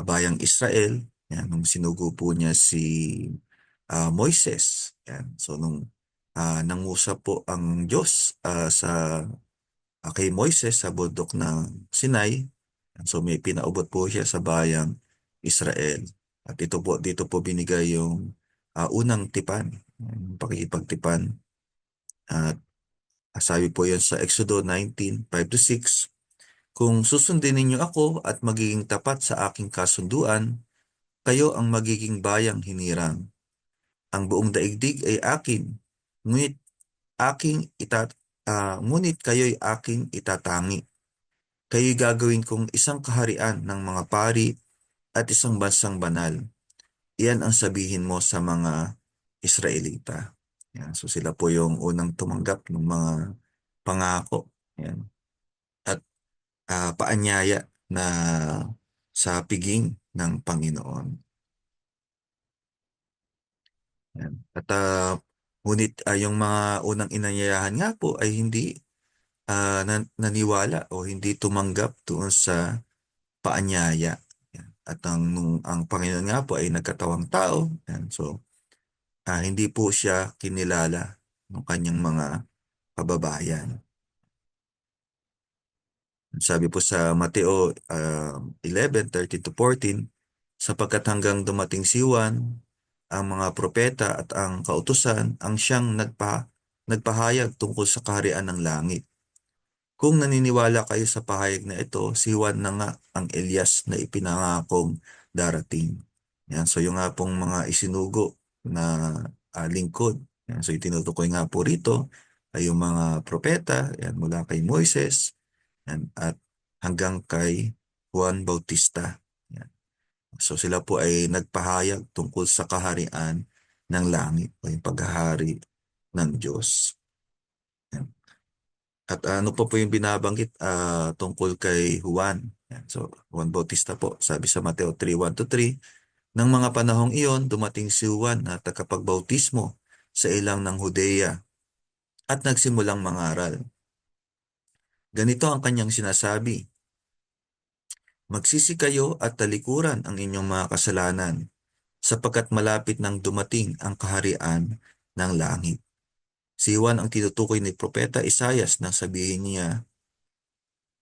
bayang Israel. Yan, nung sinugo po niya si Moises. Yan. So nung nangusap po ang Diyos kay Moises sa bundok ng Sinai, so may pinaubot po siya sa bayang Israel. At dito po binigay yung unang tipan, yung pakikipagtipan. At sabi po yan sa Exodo 19:5-6, kung susundin ninyo ako at magiging tapat sa aking kasunduan, kayo ang magiging bayang hinirang. Ang buong daigdig ay akin, ngunit ngunit kayo'y aking itatangi. Kayo'y gagawin kong isang kaharian ng mga pari at isang bansang banal. Iyan ang sabihin mo sa mga Israelita. Yan. So sila po yung unang tumanggap ng mga pangako. Yan. At paanyaya na sa piging ng Panginoon. Yan. At ngunit yung mga unang inanyayahan nga po ay hindi naniwala o hindi tumanggap doon sa paanyaya. Yan. At ang Panginoon nga po ay nagkatawang tao. Yan. So, hindi po siya kinilala ng kanyang mga kababayan. Sabi po sa Mateo 11:13-14, sapagkat hanggang dumating si Juan, ang mga propeta at ang kautusan ang siyang nagpahayag tungkol sa kaharian ng langit. Kung naniniwala kayo sa pahayag na ito, si Juan na nga ang Elias na ipinangakong darating. Yan, so yung nga pong mga isinugo na lingkod. Yan, so itinutukoy nga po rito ay yung mga propeta, yan, mula kay Moises, yan, at hanggang kay Juan Bautista. Yan. So sila po ay nagpahayag tungkol sa kaharian ng langit o yung paghahari ng Diyos. Yan. At ano po yung binabanggit tungkol kay Juan. Yan. So Juan Bautista po, sabi sa Mateo 3:1-3, ng mga panahong iyon, dumating si Juan na tagapagbautismo sa ilang ng Judea at nagsimulang mangaral. Ganito ang kanyang sinasabi, magsisi kayo at talikuran ang inyong mga kasalanan, sapagkat malapit nang dumating ang kaharian ng langit. Si Juan ang tinutukoy ni Propeta Isaias nang sabihin niya,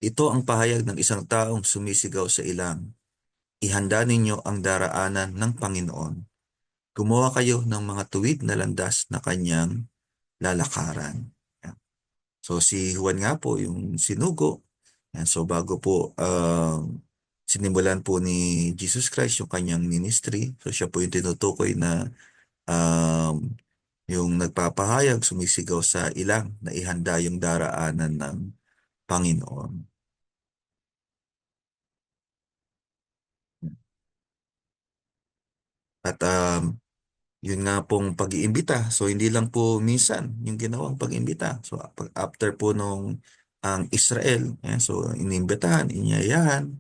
ito ang pahayag ng isang taong sumisigaw sa ilang, ihanda ninyo ang daraanan ng Panginoon. Gumawa kayo ng mga tuwid na landas na kanyang lalakaran. Yan. So si Juan nga po yung sinugo. Yan. So bago po sinimulan po ni Jesus Christ yung kanyang ministry. So siya po yung tinutukoy na um, yung nagpapahayag, sumisigaw sa ilang na ihanda yung daraanan ng Panginoon. At yun nga pong pag-iimbita. So hindi lang po minsan yung ginawang pag-iimbita. So after po nung ang Israel, so inimbitahan, inyayahan.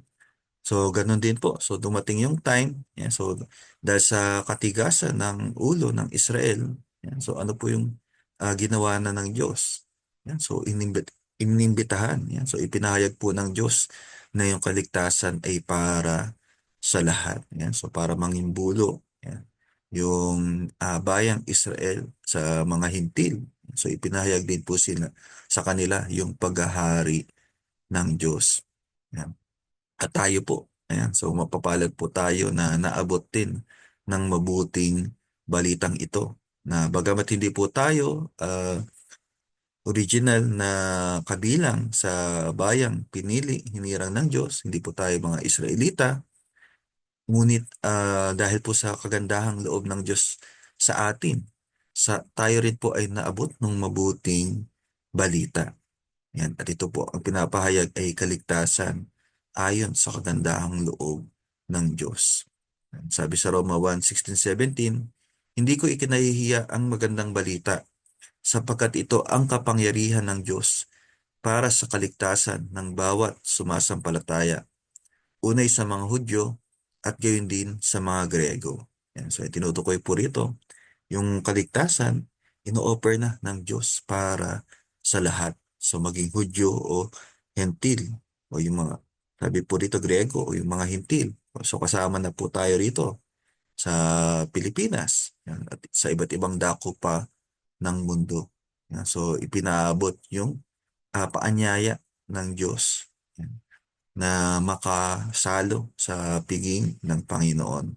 So ganun din po. So dumating yung time, so dahil sa katigasan ng ulo ng Israel, so ano po yung ginawa na ng Diyos? So inimbitahan. So ipinahayag po ng Diyos na yung kaligtasan ay para sa lahat. So para mangimbulo. Yung bayang Israel sa mga hintil. So ipinahayag din po sila sa kanila yung paghahari ng Diyos. Yan. At tayo po, ayan, so mapapalad po tayo na naabot din ng mabuting balitang ito. Na bagamat hindi po tayo original na kabilang sa bayang pinili, hinirang ng Diyos, hindi po tayo mga Israelita, ngunit dahil po sa kagandahang loob ng Diyos sa atin, tayo rin po ay naabot ng mabuting balita. Yan. At ito po, ang pinapahayag ay kaligtasan ayon sa kagandahang loob ng Diyos. Yan. Sabi sa Roma 1:16-17, hindi ko ikinahihiya ang magandang balita sapagkat ito ang kapangyarihan ng Diyos para sa kaligtasan ng bawat sumasampalataya. Unay sa mga Hudyo at gayon din sa mga Grego. Yan. So tinutukoy po rito, yung kaligtasan, ino-offer na ng Diyos para sa lahat. So maging Hudyo o Hentil o yung mga, sabi po rito Grego o yung mga Hentil. So kasama na po tayo rito sa Pilipinas yan, at sa iba't ibang dako pa ng mundo. Yan. So ipinaabot yung paanyaya ng Diyos yan, na makasalo sa piging ng Panginoon.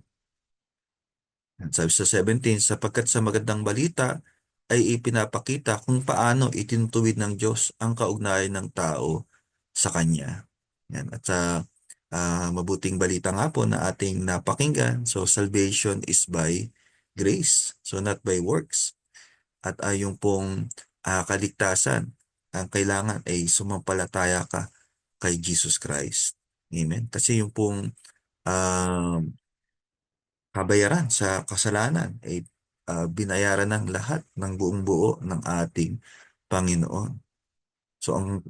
Sabi sa 17, sapagkat sa magandang balita ay ipinapakita kung paano itinutuwid ng Diyos ang kaugnayan ng tao sa Kanya. Yan. At sa mabuting balita nga po na ating napakinggan, so salvation is by grace, so not by works. At yung pong kaligtasan, ang kailangan ay sumampalataya ka kay Jesus Christ. Amen. Kasi yung pong kabayaran sa kasalanan ay binayaran ng lahat ng buong buo ng ating Panginoon. So ang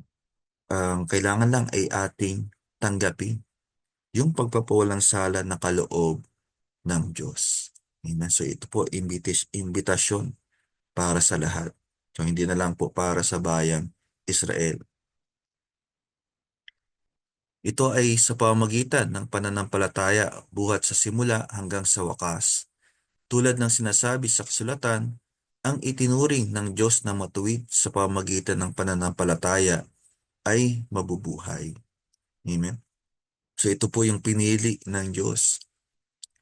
kailangan lang ay ating tanggapin yung pagpapawalang sala na kaloob ng Diyos. Amen. So ito po imbitasyon para sa lahat. So hindi na lang po para sa bayang Israel. Ito ay sa pamamagitan ng pananampalataya buhat sa simula hanggang sa wakas. Tulad ng sinasabi sa kasulatan, ang itinuring ng Diyos na matuwid sa pamamagitan ng pananampalataya ay mabubuhay. Amen. So ito po yung pinili ng Diyos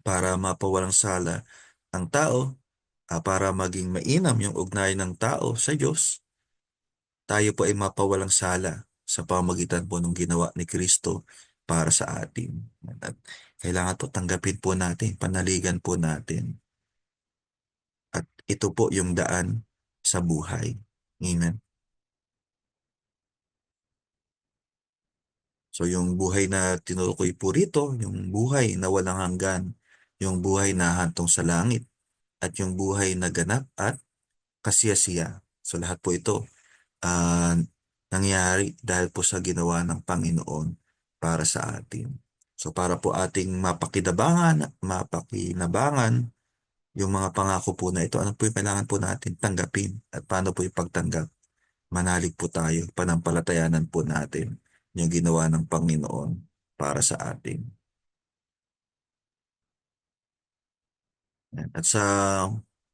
para mapawalang sala ang tao, para maging mainam yung ugnayan ng tao sa Diyos. Tayo po ay mapawalang sala sa pamagitan po ng ginawa ni Kristo para sa atin. At kailangan po tanggapin po natin, panaligan po natin. At ito po yung daan sa buhay. Amen. So yung buhay na tinukoy po rito, yung buhay na walang hanggan, yung buhay na hantong sa langit, at yung buhay na ganap at kasiyasiya. So lahat po ito ah, nangyari dahil po sa ginawa ng Panginoon para sa atin. So para po ating mapakinabangan yung mga pangako po na ito, ano po yung kailangan po natin tanggapin at paano po yung pagtanggap? Manalig po tayo, panampalatayanan po natin yung ginawa ng Panginoon para sa atin. Yan. At sa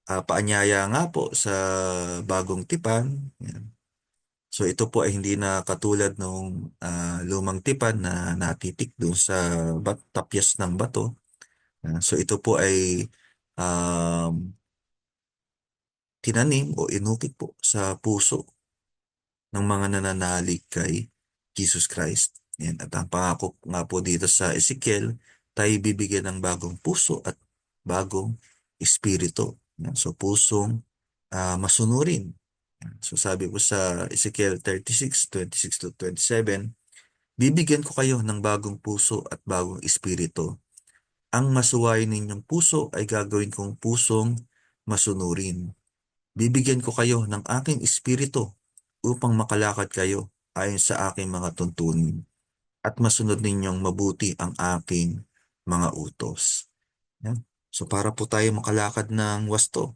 paanyaya nga po sa bagong tipan, yan. So ito po ay hindi na katulad nung lumang tipan na natitik doon sa tapyas ng bato. So ito po ay um, tinanim o inukit po sa puso ng mga nananalig kay Jesus Christ. Yan. At ang pangako nga po dito sa Ezekiel, tayo bibigyan ng bagong puso at bagong espiritu. Yan. So pusong masunurin. Yan. So sabi po sa Ezekiel 36:26 to 27, bibigyan ko kayo ng bagong puso at bagong espiritu. Ang masuwayin ninyong puso ay gagawin kong pusong masunurin. Bibigyan ko kayo ng aking espiritu upang makalakad kayo ayon sa aking mga tuntunin at masunod ninyong mabuti ang aking mga utos. Yan. So para po tayo makalakad ng wasto.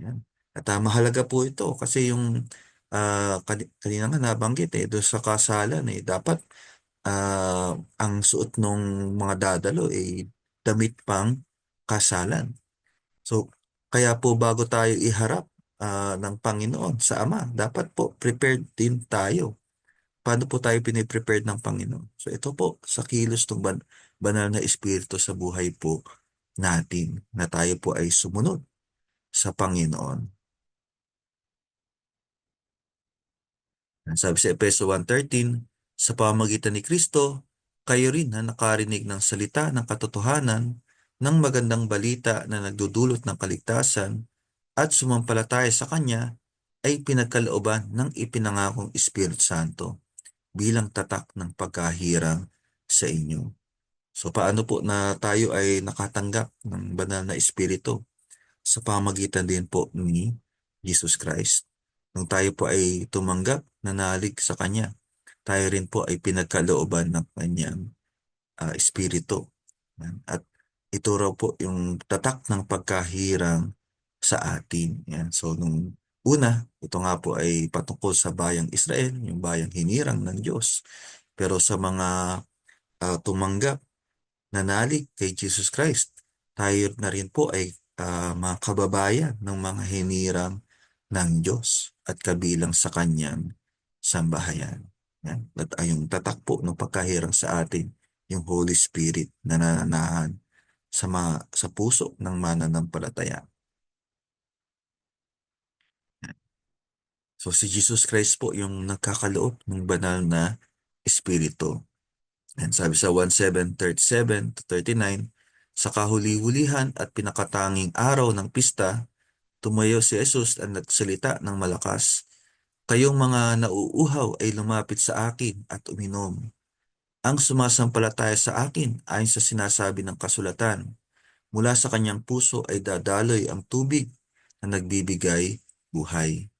Yan. At mahalaga po ito kasi yung kanina nga nabanggit doon sa kasalan dapat ang suot ng mga dadalo damit pang kasalan. So kaya po bago tayo iharap ng Panginoon sa Ama, dapat po prepared din tayo. Paano po tayo piniprepared ng Panginoon? So ito po sa kilos ng banal na espiritu sa buhay po natin na tayo po ay sumunod sa Panginoon. Sabi sa Efeso 1:13, sa pamamagitan ni Kristo, kayo rin na nakarinig ng salita ng katotohanan ng magandang balita na nagdudulot ng kaligtasan at sumampalataya sa Kanya ay pinagkalooban ng ipinangakong Espiritu Santo bilang tatak ng pagkahirang sa inyo. So paano po na tayo ay nakatanggap ng banal na Espiritu? Sa pamagitan din po ni Jesus Christ. Nung tayo po ay tumanggap, nanalig sa Kanya, tayo rin po ay pinagkalooban ng Kanyang Espiritu. At ito raw po yung tatak ng pagkahirang sa atin. Yan. So nung una, ito nga po ay patungkol sa bayang Israel, yung bayang hinirang ng Diyos. Pero sa mga tumanggap, nanalig kay Jesus Christ, tayo na rin po ay mga kababayan ng mga hinirang ng Diyos at kabilang sa Kanyang sambahayan. Yan. At yung tatak po ng pagkahirang sa atin, yung Holy Spirit na nananahan sa puso ng mananampalataya. So si Jesus Christ po yung nagkakaloob ng banal na Espiritu. And sabi sa 1:7:37 to 39, sa kahuli-hulihan at pinakatanging araw ng pista, tumayo si Jesus at nagsalita ng malakas. Kayong mga nauuhaw ay lumapit sa akin at uminom. Ang sumasampalataya sa akin ayon sa sinasabi ng kasulatan, mula sa kanyang puso ay dadaloy ang tubig na nagbibigay buhay.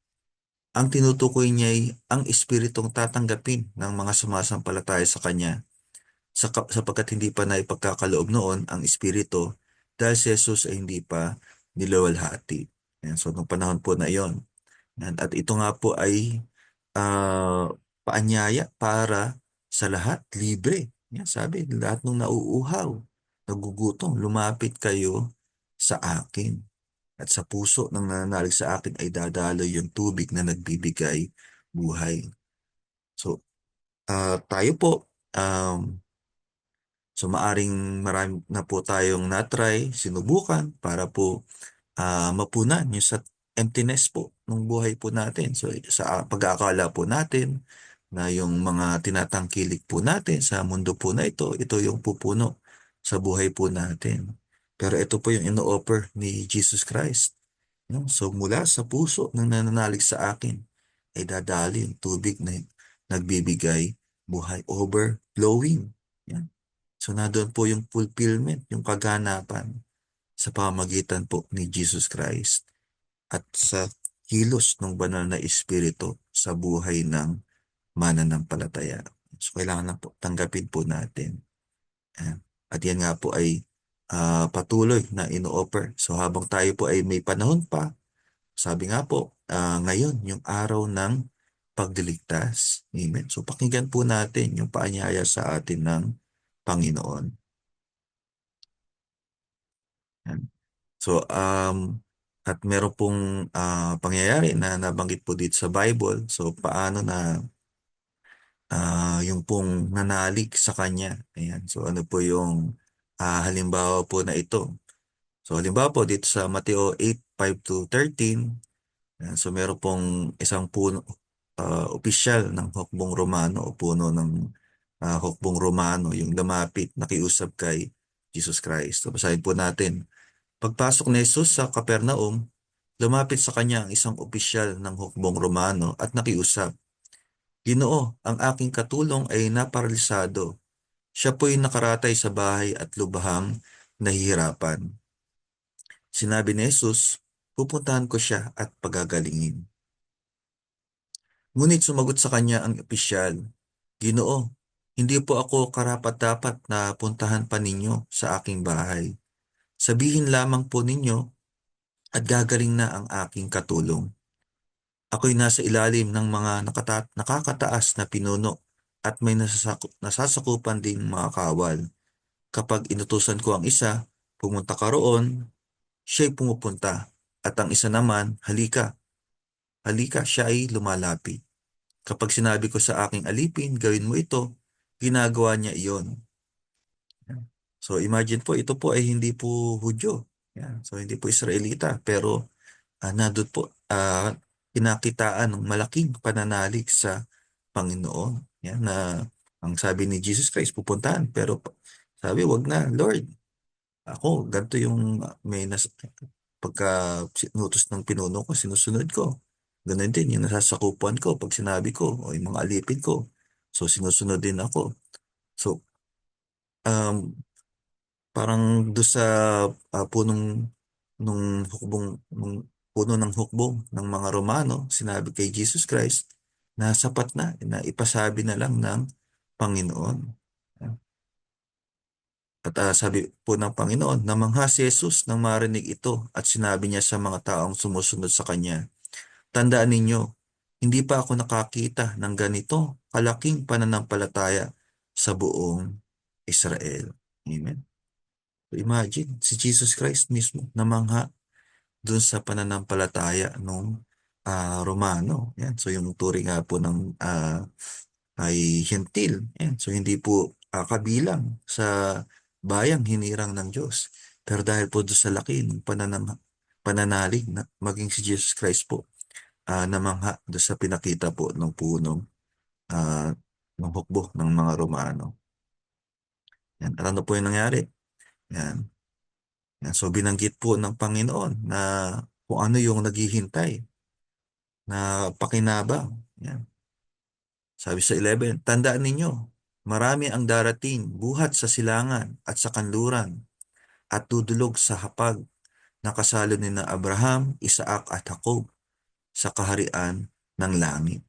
Ang tinutukoy niya ay ang espiritong tatanggapin ng mga sumasampalataya sa kanya sapagkat hindi pa naipagkakaloob noon ang espiritu dahil si Jesus ay hindi pa niluwalhati. So, nung panahon po na iyon. At ito nga po ay paanyaya para sa lahat, libre. Yan, sabi, lahat ng nauuhaw, nagugutom, lumapit kayo sa akin. At sa puso ng nananalig sa akin ay dadaloy yung tubig na nagbibigay buhay. So, tayo po So maaring marami na po tayong na-try, sinubukan para po mapunan yung sa emptiness po ng buhay po natin. So sa pag-aakala po natin na yung mga tinatangkilik po natin sa mundo po na ito yung pupuno sa buhay po natin. Pero ito po yung ino-offer ni Jesus Christ. No? So mula sa puso ng nananalig sa akin ay dadali yung tubig na nagbibigay buhay, overflowing. Yan. So na doon po yung fulfillment, yung kaganapan sa pamagitan po ni Jesus Christ at sa kilos ng banal na espiritu sa buhay ng mananampalataya. So kailangan na po tanggapin po natin. Ayan. At yan nga po ay patuloy na ino-offer. So habang tayo po ay may panahon pa, sabi nga po, ngayon yung araw ng pagdiligtas. Amen. So pakinggan po natin yung paanyaya sa atin ng Panginoon. Ayan. So, at meron pong pangyayari na nabanggit po dito sa Bible. So, paano na yung pong nanalig sa Kanya. Ayan. So, ano po yung halimbawa po na ito. So, halimbawa po dito sa Mateo 8:5-13. Ayan. So, meron pong isang puno, opisyal ng hukbong Romano o puno ng hukbong Romano yung lumapit, nakiusap kay Jesus Christ. So, basahin po natin. Pagpasok ni Jesus sa Capernaum, lumapit sa kanya ang isang opisyal ng hukbong Romano at nakiusap, Ginoo, ang aking katulong ay naparalisado. Siya po'y nakaratay sa bahay at lubhang nahihirapan. Sinabi ni Jesus, pupuntahan ko siya at pagagalingin. Ngunit sumagot sa kanya ang opisyal, Ginoo, hindi po ako karapat-dapat na puntahan pa ninyo sa aking bahay. Sabihin lamang po ninyo at gagaling na ang aking katulong. Ako'y nasa ilalim ng mga nakakataas na pinuno at may nasasakupan ding mga kawal. Kapag inutusan ko ang isa, pumunta ka roon, siya'y pumupunta. At ang isa naman, halika. Halika, siya ay lumalapit. Kapag sinabi ko sa aking alipin, gawin mo ito, ginagawa niya iyon. So imagine po, ito po ay hindi po Hudyo. Yan. So hindi po Israelita, pero nandun po pinakitaan ng malaking pananalig sa Panginoon. Yan, na ang sabi ni Jesus Christ, pupuntahan. Pero sabi, wag na, Lord. Ako, ganito yung pagka sinutos ng pinuno ko, sinusunod ko. Ganun din yung nasasakupan ko pag sinabi ko o yung mga alipin ko. So sinusunod din ako. So, parang doon sa punong nung puno ng hukbong ng mga Romano, sinabi kay Jesus Christ na sapat na ipasabi na lang ng Panginoon. At sabi po ng Panginoon, namangha si Jesus nang marinig ito at sinabi niya sa mga taong sumusunod sa kanya, Tandaan ninyo, hindi pa ako nakakita ng ganito kalaking pananampalataya sa buong Israel. Amen. So imagine, si Jesus Christ mismo namangha dun sa pananampalataya ng Romano. Yan. So yung turing nga po ng ay hentil. Yan. So hindi po kabilang sa bayang hinirang ng Diyos. Pero dahil po doon sa laki ng pananalig na maging si Jesus Christ po namangha doon sa pinakita po ng punong ng hukbo ng mga Romano. Yan. At ano po yung nangyari? Yan. Yan. So binanggit po ng Panginoon na kung ano yung naghihintay na pakinabang. Yan. Sabi sa 11, tandaan ninyo, marami ang darating buhat sa silangan at sa kanluran at dudulog sa hapag na kasalo ni na Abraham, Isaac at Jacob sa kaharian ng langit.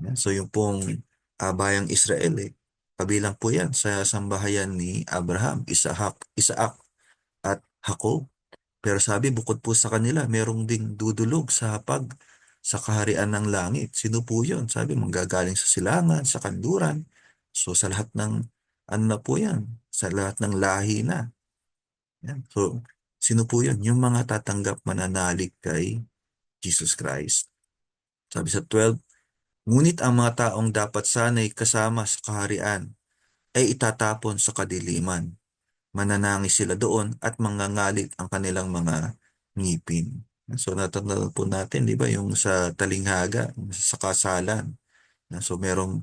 Yan. So yung pong bayang Israel, kabilang po yan sa sambahayan ni Abraham, Isaac at Jacob. Pero sabi, bukod po sa kanila, merong ding dudulog sa hapag sa kaharian ng langit. Sino po yun? Sabi, manggagaling sa silangan, sa kanluran. So sa lahat ng, ano na po yan? Sa lahat ng lahi na. Yan. So, sino po yun? Yung mga tatanggap mananalig kay Jesus Christ. Sabi sa 12, Ngunit ang mga taong dapat sana'y kasama sa kaharian ay itatapon sa kadiliman. Mananangis sila doon at mangangalit ang kanilang mga ngipin. So natatandaan po natin, di ba, yung sa talinghaga, sa kasalan. So merong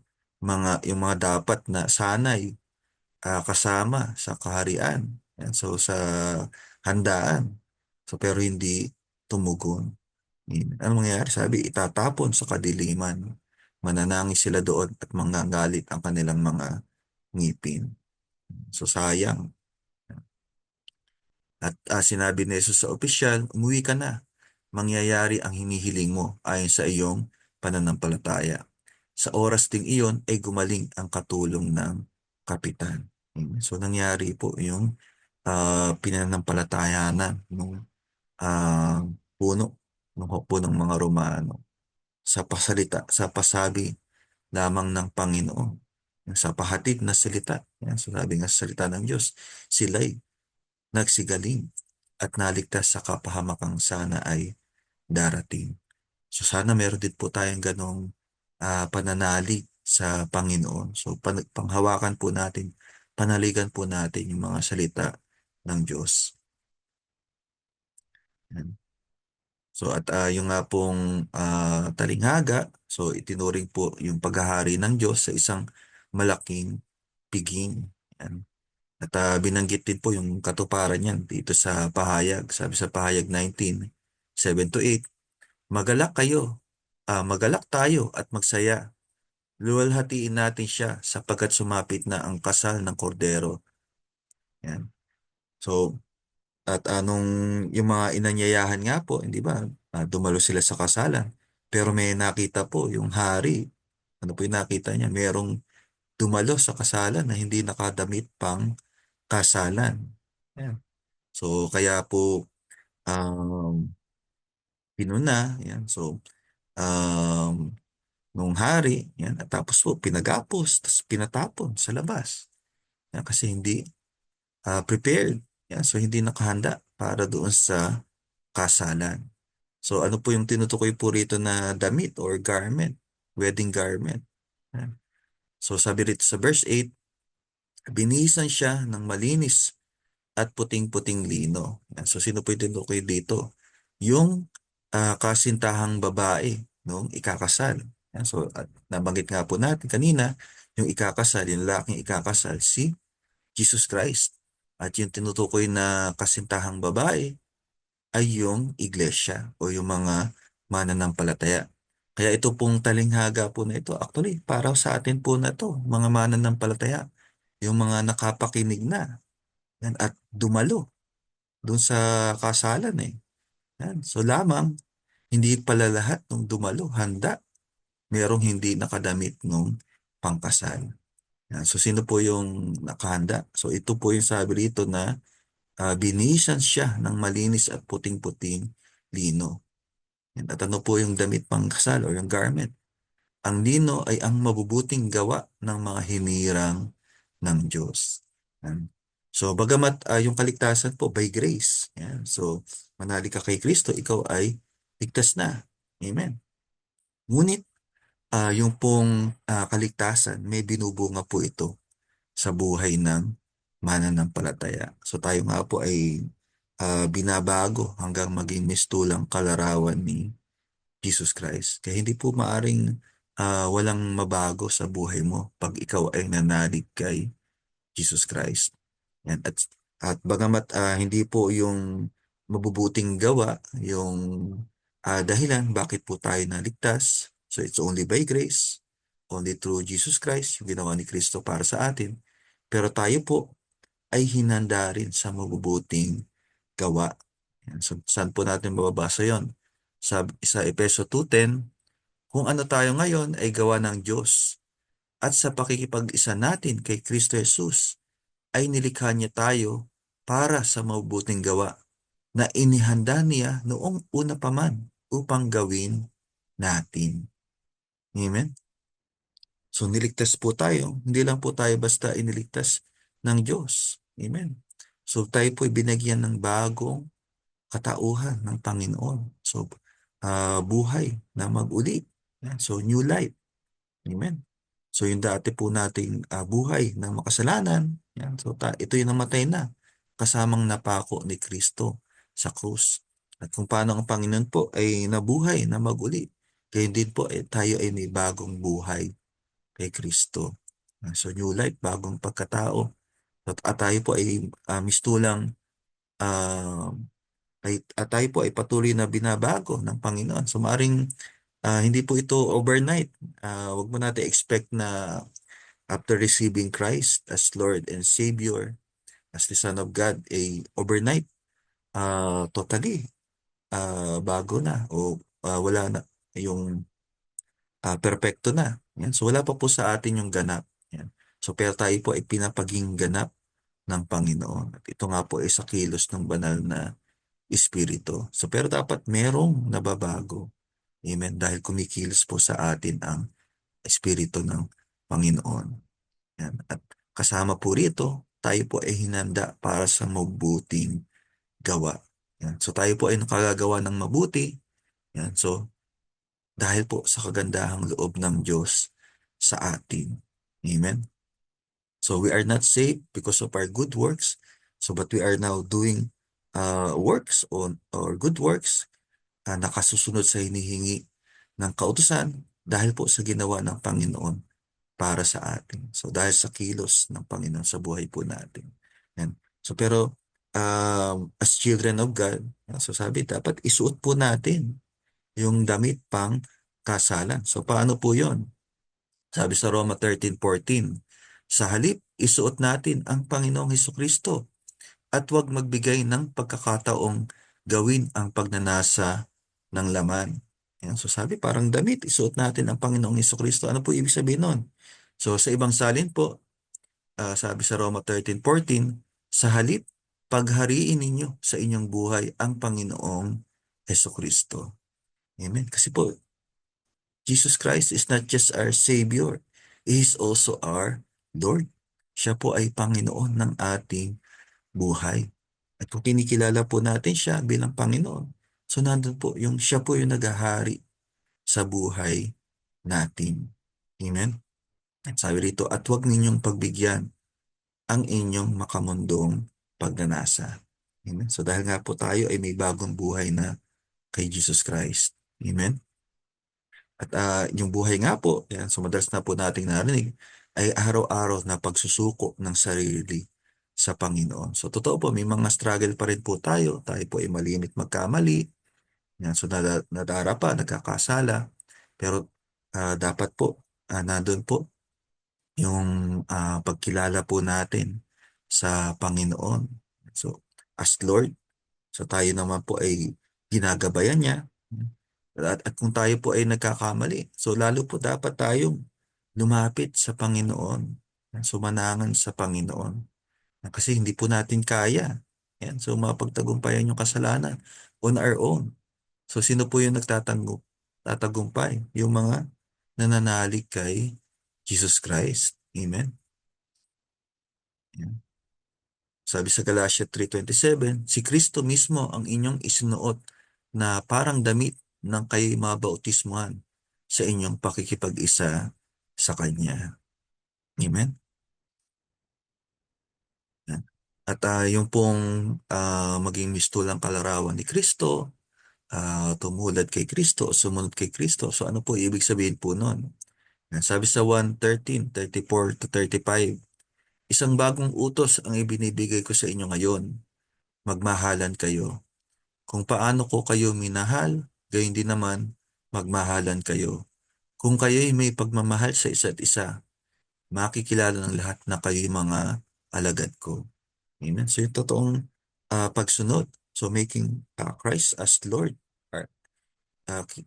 yung mga dapat na sanay kasama sa kaharian. Yan. So sa handaan. So pero hindi tumugon. Ano mangyayari? Sabi, itatapon sa kadiliman. Mananangis sila doon at mangangalit ang kanilang mga ngipin. So sayang. At sinabi ni Jesus sa opisyal, umuwi ka na. Mangyayari ang hinihiling mo ayon sa iyong pananampalataya. Sa oras ding iyon ay gumaling ang katulong ng kapitan. So nangyari po yung pinanampalatayanan ng ah, puno, ng punong mga Romano sa pasalita, sa pasabi lamang ng Panginoon. Sa pahatid na salita. Yan, so sabi nga sa salita ng Diyos, sila'y nagsigaling at naligtas sa kapahamakang sana ay darating. So sana meron din po tayong ganong pananalig sa Panginoon. So panghawakan po natin, panaligan po natin yung mga salita ng Diyos. Yan. So at yung nga pong talinghaga, so itinuring po yung paghahari ng Diyos sa isang malaking piging. Yan. At binanggit din po yung katuparan niyan dito sa pahayag. Sabi sa pahayag 19:7-8, magalak kayo, magalak tayo at magsaya. Luwalhatiin natin siya sapagkat sumapit na ang kasal ng kordero. Yan. So, at anong yung mga inanyayahan nga po, hindi ba? Dumalo sila sa kasalan. Pero may nakita po yung hari. Ano po yung nakita niya? Merong dumalo sa kasalan na hindi nakadamit pang kasalan. Yan. So, kaya po pinuna. Yan. So, um, nung hari, yan, at tapos po pinagapos, tapos pinatapon sa labas. Yan, kasi hindi prepared. Yan, so, hindi nakahanda para doon sa kasalan. So, ano po yung tinutukoy po rito na damit or garment? Wedding garment. Yan. So, sabi rito sa verse 8, binihisan siya ng malinis at puting-puting lino. Yan. So, sino po yung tinutukoy dito? Yung kasintahang babae nung ikakasal. Yan. So, at nabanggit nga po natin kanina, yung ikakasal, yung lalaking ikakasal, si Jesus Christ. At yung tinutukoy na kasintahang babae ay yung iglesia o yung mga mananampalataya. Kaya ito pong talinghaga po na ito, actually, para sa atin po na to, mga mananampalataya, yung mga nakapakinig na yan, at dumalo doon sa kasalan eh. Yan. So lamang, hindi pala lahat nung dumalo, handa, merong hindi nakadamit nung pangkasal. Yan. So sino po yung nakahanda? So ito po yung sabi rito na binihisan siya ng malinis at puting-puting lino. Yan. At ano po yung damit pangkasal o yung garment? Ang lino ay ang mabubuting gawa ng mga hinirang ng Diyos. Yan. So, bagamat yung kaligtasan po by grace. Yan. So, manalig ka kay Kristo, ikaw ay ligtas na. Amen. Ngunit, yung pong kaligtasan, may binubunga po ito sa buhay ng mananampalataya. So, tayo nga po ay binabago hanggang maging mistulang kalarawan ni Jesus Christ. Kaya hindi po maaring walang mabago sa buhay mo pag ikaw ay nanalig kay Jesus Christ. Yan. At bagamat hindi po yung mabubuting gawa, yung dahilan bakit po tayo naligtas. So it's only by grace, only through Jesus Christ, yung ginawa ni Kristo para sa atin. Pero tayo po ay hinanda rin sa mabubuting gawa. Yan. So saan po natin mababasa yon? Sa Efeso 2:10, kung ano tayo ngayon ay gawa ng Diyos at sa pakikipag-isa natin kay Kristo Jesus ay nilikha niya tayo para sa mabubuting gawa na inihanda niya noong una pa man upang gawin natin. Amen? So niligtas po tayo. Hindi lang po tayo basta iniligtas ng Diyos. Amen? So tayo po binagyan ng bagong katauhan ng Panginoon. So buhay na mag-uli. So new life. Amen? So yung dati po nating buhay na makasalanan, yan. So ito yung namatay na, kasamang napako ni Kristo sa krus. At kung paano ang Panginoon po ay nabuhay na maguli, gayon din po tayo ay may bagong buhay kay Kristo. So new life, bagong pagkatao. At tayo po ay mistulang ah, tayo po ay patuloy na binabago ng Panginoon. So maaring hindi po ito overnight. Wag mo natin expect na after receiving Christ as Lord and Savior, as the Son of God, overnight, totally bago na o wala na yung perpekto na. Yan. So wala pa po sa atin yung ganap. Yan. So pero tayo po ay pinapaging ganap ng Panginoon. At ito nga po ay sa kilos ng banal na Espiritu. So pero dapat merong nababago. Amen. Dahil kumikilos po sa atin ang Espiritu ng Panginoon. Yan. At kasama po rito, tayo po ay hinanda para sa mabuting gawa. Yan. So tayo po ay nakagagawa ng mabuti. Yan. So dahil po sa kagandahang loob ng Diyos sa atin. Amen. So we are not saved because of our good works. So but we are now doing works or good works nakasusunod sa hinihingi ng kautusan dahil po sa ginawa ng Panginoon para sa atin. So dahil sa kilos ng Panginoon sa buhay po natin. Yan. So pero as children of God, so sabi dapat isuot po natin yung damit pang kasalan. So paano po yon? Sabi sa Roma 13:14, sa halip isuot natin ang Panginoong Hesukristo at huwag magbigay ng pagkakataong gawin ang pagnanasa ng laman. Yan. So sabi parang damit, isuot natin ang Panginoong Hesukristo. Ano po ibig sabihin nun? So sa ibang salin po, sabi sa Roma 13:14, sa halip, paghariin ninyo sa inyong buhay ang Panginoong Hesukristo. Amen. Kasi po, Jesus Christ is not just our Savior. He is also our Lord. Siya po ay Panginoon ng ating buhay. At kung kinikilala po natin siya bilang Panginoon, so nandun po siya po yung naghahari sa buhay natin. Amen? At sabi rito, at huwag ninyong pagbigyan ang inyong makamundong pagnanasa. Amen? So dahil nga po tayo ay may bagong buhay na kay Jesus Christ. Amen? At yung buhay nga po, yan, so madalas na po nating narinig, ay araw-araw na pagsusuko ng sarili sa Panginoon. So totoo po, may mga struggle pa rin po tayo. Tayo po ay malimit magkamali. Yan, so nadara pa, nagkakasala. Pero dapat po, nandun po yung pagkilala po natin sa Panginoon. So as Lord, so tayo naman po ay ginagabayan niya. At kung tayo po ay nagkakamali, so lalo po dapat tayong lumapit sa Panginoon. Sumanangan sa Panginoon. Kasi hindi po natin kaya. Yan. So mapagtagumpayan yung kasalanan on our own. So sino po yung tatagumpay? Yung mga nananalig kay Jesus Christ. Amen. Yan. Sabi sa Galatia 3:27, si Kristo mismo ang inyong isinuot na parang damit ng kayo'y mabautismuhan sa inyong pakikipag-isa sa Kanya. Amen? Yan. At yung pong maging mistulang kalarawan ni Kristo, tumulad kay Kristo, sumunod kay Kristo. So ano po ibig sabihin po nun? Yan. Sabi sa 1:13:34-35, isang bagong utos ang ibinibigay ko sa inyo ngayon. Magmahalan kayo. Kung paano ko kayo minahal, gayon din naman magmahalan kayo. Kung kayo'y may pagmamahal sa isa't isa, makikilala ng lahat na kayo'y mga alagad ko. Amen. So yung totoong pagsunod. So making Christ as Lord.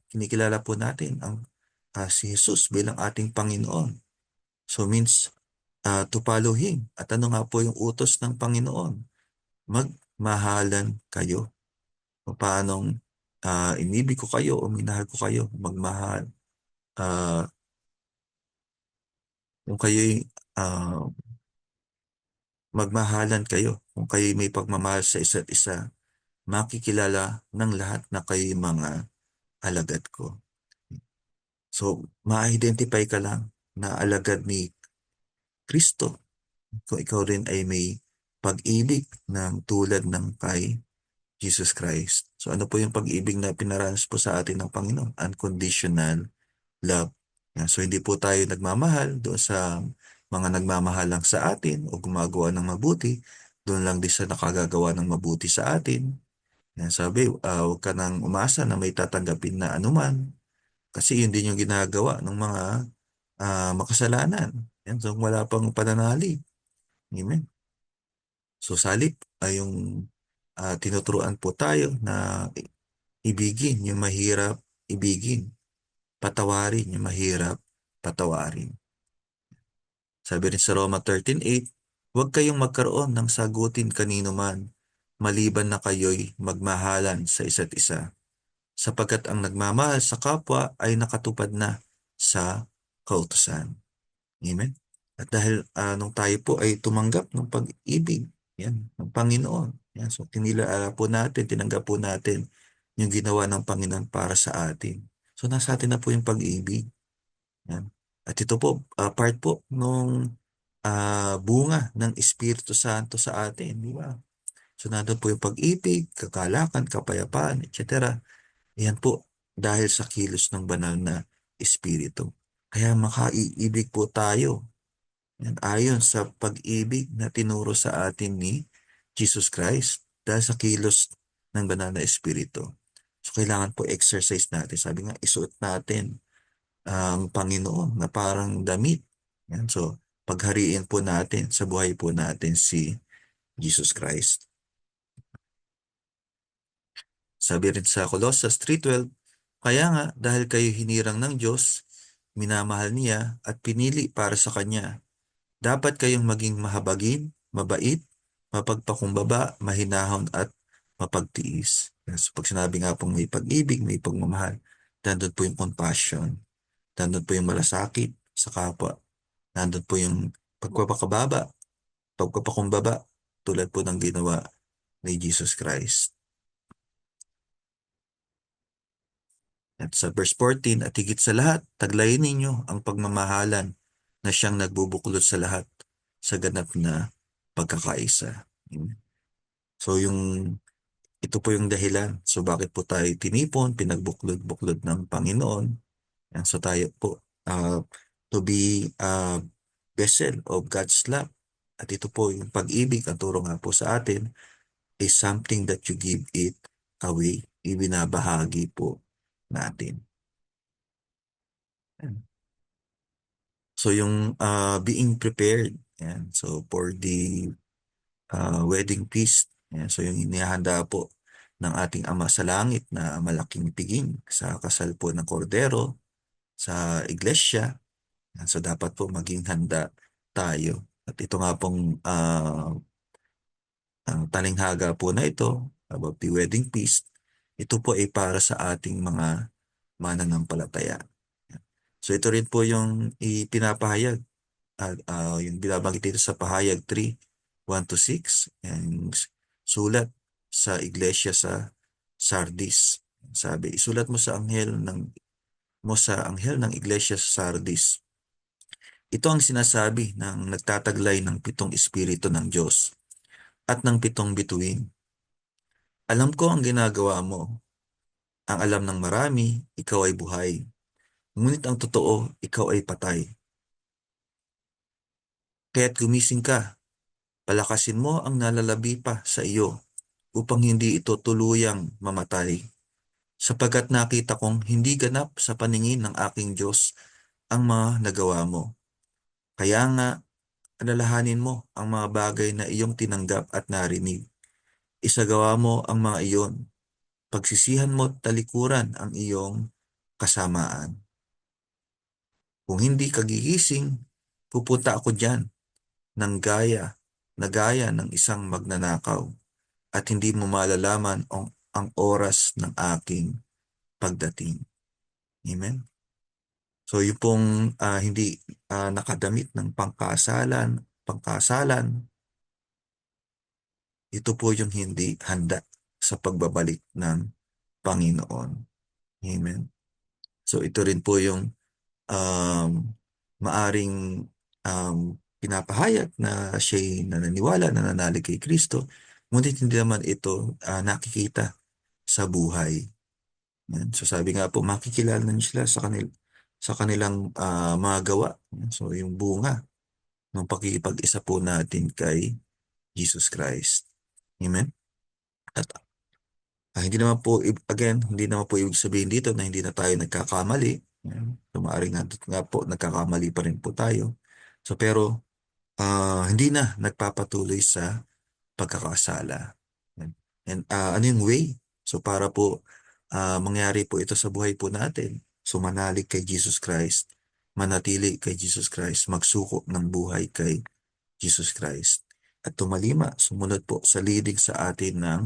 Kinikilala po natin ang si Jesus bilang ating Panginoon. So means to follow Him. At ano nga po yung utos ng Panginoon? Magmahalan kayo. O paanong inibig ko kayo o minahal ko kayo, magmahal. Kung kayo'y magmahalan kayo, kung kayo'y may pagmamahal sa isa't isa, makikilala ng lahat na kayo'y mga alagad ko. So, ma-identify ka lang na alagad ni Kristo, kung ikaw rin ay may pag-ibig ng tulad ng kay Jesus Christ. So ano po yung pag-ibig na pinaranas po sa atin ng Panginoon? Unconditional love. Yan. So hindi po tayo nagmamahal doon sa mga nagmamahal lang sa atin o gumagawa ng mabuti. Doon lang din sa nakagagawa ng mabuti sa atin. Yan, sabi, huwag ka nang umasa na may tatanggapin na anuman kasi yun din yung ginagawa ng mga makasalanan. Yan, so wala pang pananalig. Amen. So salip ay yung tinuturuan po tayo na ibigin yung mahirap ibigin. Patawarin yung mahirap patawarin. Sabi rin sa Roma 13:8, huwag kayong magkaroon ng sagutin kanino man, maliban na kayo'y magmahalan sa isa't isa, sapagkat ang nagmamahal sa kapwa ay nakatupad na sa kautusan. Amen? At dahil nung tayo po ay tumanggap ng pag-ibig, yan, ng Panginoon. Yan, so po natin, tinanggap po natin yung ginawa ng Panginoon para sa atin. So nasa atin na po yung pag-ibig. Yan. At ito po, part po nung bunga ng Espiritu Santo sa atin, di ba? So nandun po yung pag-ibig, kagalakan, kapayapaan, etc. Yan po dahil sa kilos ng banal na Espiritu. Kaya makaiibig po tayo. Yan, ayon sa pag-ibig na tinuro sa atin ni Jesus Christ dahil sa kilos ng banal na Espiritu. So kailangan po exercise natin. Sabi nga, isuot natin ang Panginoon na parang damit. Yan. So, paghariin po natin sa buhay po natin si Jesus Christ. Sabi rin sa Colossus 3:12, kaya nga dahil kayo hinirang ng Diyos, minamahal niya at pinili para sa Kanya, dapat kayong maging mahabagin, mabait, mapagpakumbaba, mahinahon at mapagtiis. So, pag sinabi nga pong may pag-ibig, may pagmamahal, nandun po yung compassion. Nandun po yung malasakit sa kapwa. Nandun po yung pagpapakababa, pagpapakumbaba, tulad po ng ginawa ni Jesus Christ. At sa verse 14, at higit sa lahat, taglayin ninyo ang pagmamahalan na siyang nagbubuklod sa lahat sa ganap na pagkakaisa. Amen. So ito po yung dahilan. So bakit po tayo tinipon, pinagbuklod-buklod ng Panginoon? Yan, so tayo po to be vessel of God's love. At ito po yung pag-ibig, ang turo nga po sa atin, is something that you give it away. Ibinabahagi po natin. Yan. So yung being prepared, yan, so for the wedding feast, yan, so yung inihanda po ng ating Ama sa Langit na malaking piging sa kasal po ng kordero sa iglesia. Yan, so dapat po maging handa tayo. At ito nga pong ang talinghaga po na ito about the wedding feast, ito po ay para sa ating mga mananampalataya. So ito rin po yung ipinapahayag, yung binabanggit dito sa pahayag 3:1-6, yung sulat sa iglesia sa Sardis. Sabi, isulat mo sa anghel ng iglesia sa Sardis. Ito ang sinasabi ng nagtataglay ng 7 espiritu ng Diyos at ng 7 bituin. Alam ko ang ginagawa mo. Ang alam ng marami, ikaw ay buhay. Ngunit ang totoo, ikaw ay patay. Kaya't gumising ka, palakasin mo ang nalalabi pa sa iyo upang hindi ito tuluyang mamatay. Sapagkat nakita kong hindi ganap sa paningin ng aking Diyos ang mga nagawa mo. Kaya nga, alalahanin mo ang mga bagay na iyong tinanggap at narinig. Isagawa mo ang mga iyon. Pagsisihan mo talikuran ang iyong kasamaan. Kung hindi kagigising, pupunta ako diyan ng gaya ng isang magnanakaw at hindi mo malalaman ang oras ng aking pagdating. Amen? So yung pong hindi nakadamit ng pangkasalan, ito po yung hindi handa sa pagbabalik ng Panginoon. Amen? So ito rin po yung maaring pinapahayag na siya'y nananiwala, nananalig kay Kristo, ngunit hindi naman ito nakikita sa buhay. Yan. So sabi nga po, makikilala niyo sila sa kanilang mga gawa. Yan. So yung bunga ng pakikipag-isa po natin kay Jesus Christ. Amen? At hindi naman po, again, hindi naman po ibig sabihin dito na hindi na tayo nagkakamali. Yan. So maaaring nga po, nagkakamali pa rin po tayo. So pero, hindi na nagpapatuloy sa pagkakasala. Yan. And ano yung way? So para po mangyari po ito sa buhay po natin. So manalig kay Jesus Christ, manatili kay Jesus Christ, magsuko ng buhay kay Jesus Christ. At tumalima, sumunod po sa leading sa atin ng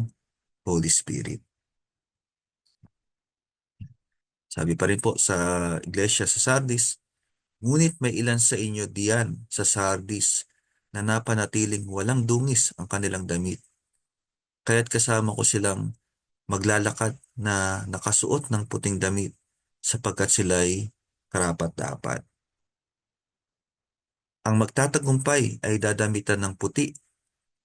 Holy Spirit. Sabi pa rin po sa iglesia sa Sardis, ngunit may ilan sa inyo diyan sa Sardis na napanatiling walang dungis ang kanilang damit. Kaya't kasama ko silang maglalakad na nakasuot ng puting damit sapagkat sila'y karapat-dapat. Ang magtatagumpay ay dadamitan ng puti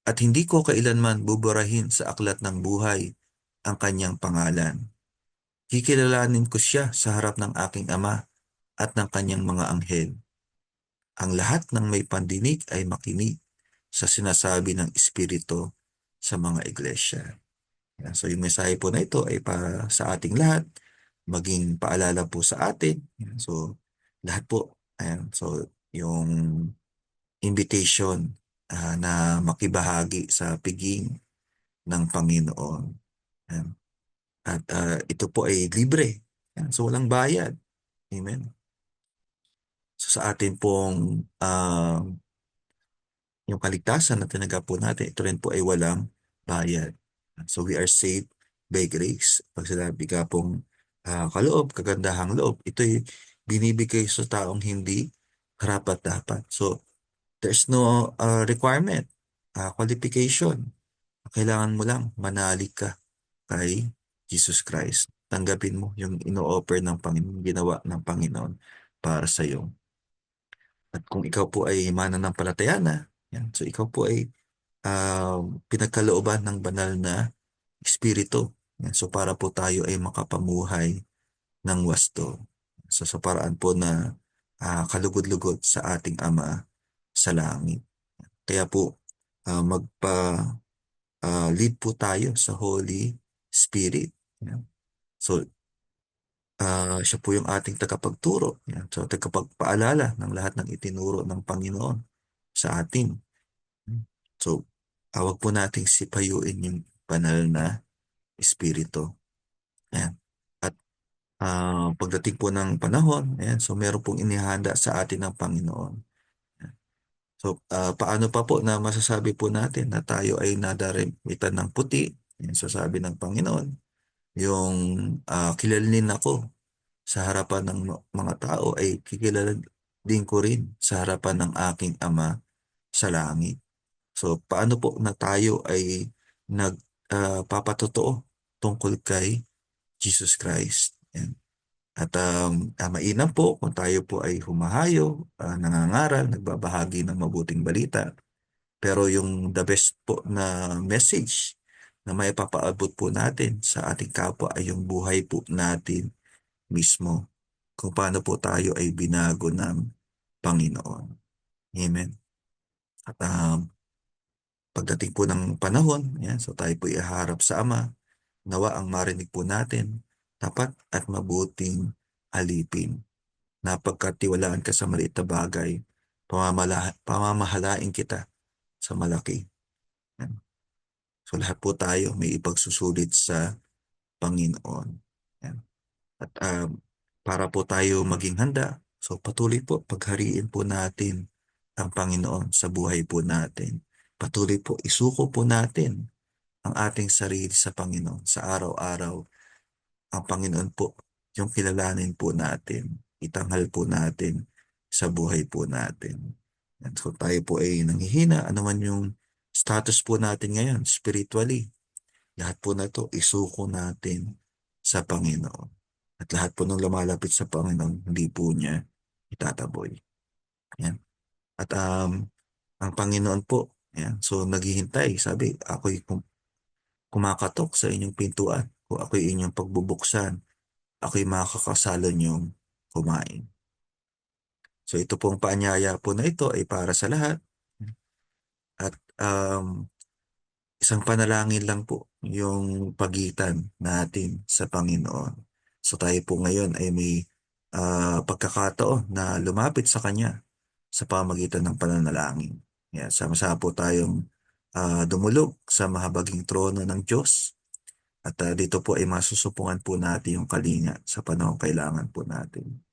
at hindi ko kailanman buburahin sa aklat ng buhay ang kanyang pangalan. Kikilalanin ko siya sa harap ng aking Ama at ng kanyang mga anghel. Ang lahat ng may pandinig ay makinig sa sinasabi ng Espiritu sa mga iglesia. So yung mensahe po na ito ay para sa ating lahat, maging paalala po sa atin. So lahat po, ayan, so yung invitation na makibahagi sa piging ng Panginoon. Ayan. At ito po ay libre. Ayan, so walang bayad. Amen. So sa atin pong yung kaligtasan na tinanggap po natin, ito rin po ay walang bayad. So we are saved by grace. Pag sinabi ka pong kaloob, kagandahang loob, ito'y binibigay sa taong hindi karapat-dapat. So there's no requirement, qualification. Kailangan mo lang manalig ka kay Jesus Christ. Tanggapin mo yung ino-offer ng Panginoon, ginawa ng Panginoon para sa iyo. At kung ikaw po ay mananampalataya na, yan, so ikaw po ay pinagkalooban ng banal na Espiritu. Yan, so para po tayo ay makapamuhay ng wasto. So sa paraan po na kalugod-lugod sa ating Ama sa langit. Kaya po lead po tayo sa Holy Spirit. Yan. So siya po yung ating tagapagturo. Yan. So tagapagpaalala ng lahat ng itinuro ng Panginoon sa atin. So, wag po nating sipayuin yung banal na Espiritu. Ayan. At pagdating po ng panahon, ayan, so meron pong inihanda sa atin ng Panginoon. Ayan. So, paano pa po na masasabi po natin na tayo ay nadarimitan ng puti? Ayan, so sabi ng Panginoon, yung kilalinin ako sa harapan ng mga tao ay kikilala din ko rin sa harapan ng aking Ama sa langit. So, paano po na tayo ay nagpapatotoo tungkol kay Jesus Christ? Yan. At mainam po kung tayo po ay humahayo, nangangaral, nagbabahagi ng mabuting balita. Pero yung the best po na message na may papaabot po natin sa ating kapwa ay yung buhay po natin mismo. Kung paano po tayo ay binago ng Panginoon. Amen. At pagdating po ng panahon, yan, so tayo po iharap sa Ama, nawa ang marinig po natin, tapat at mabuting alipin. Napagkatiwalaan ka sa maliit na bagay, pamamahalain kita sa malaki. Yan. So lahat po tayo may ipagsusulit sa Panginoon. Yan. At para po tayo maging handa, so patuloy po, paghariin po natin ang Panginoon sa buhay po natin. Patuloy po, isuko po natin ang ating sarili sa Panginoon. Sa araw-araw, ang Panginoon po, yung kilalanin po natin, itanghal po natin sa buhay po natin. At kung tayo po ay nanghihina, ano man yung status po natin ngayon, spiritually, lahat po na ito, isuko natin sa Panginoon. At lahat po nung lumalapit sa Panginoon, hindi po niya itataboy. Yan. At ang Panginoon po, yan. So naghihintay, sabi, ako'y kumakatok sa inyong pintuan. Kung ako'y inyong pagbubuksan, ako'y makakasalo niyong kumain. So ito pong paanyaya po na ito ay para sa lahat. At isang panalangin lang po yung pagitan natin sa Panginoon. So tayo po ngayon ay may pagkakataon na lumapit sa Kanya sa pamagitan ng pananalangin. Yan, sama-sama po tayong dumulog sa mahabaging trono ng Diyos. At dito po ay masusupungan po natin yung kalinga sa panahong kailangan po natin.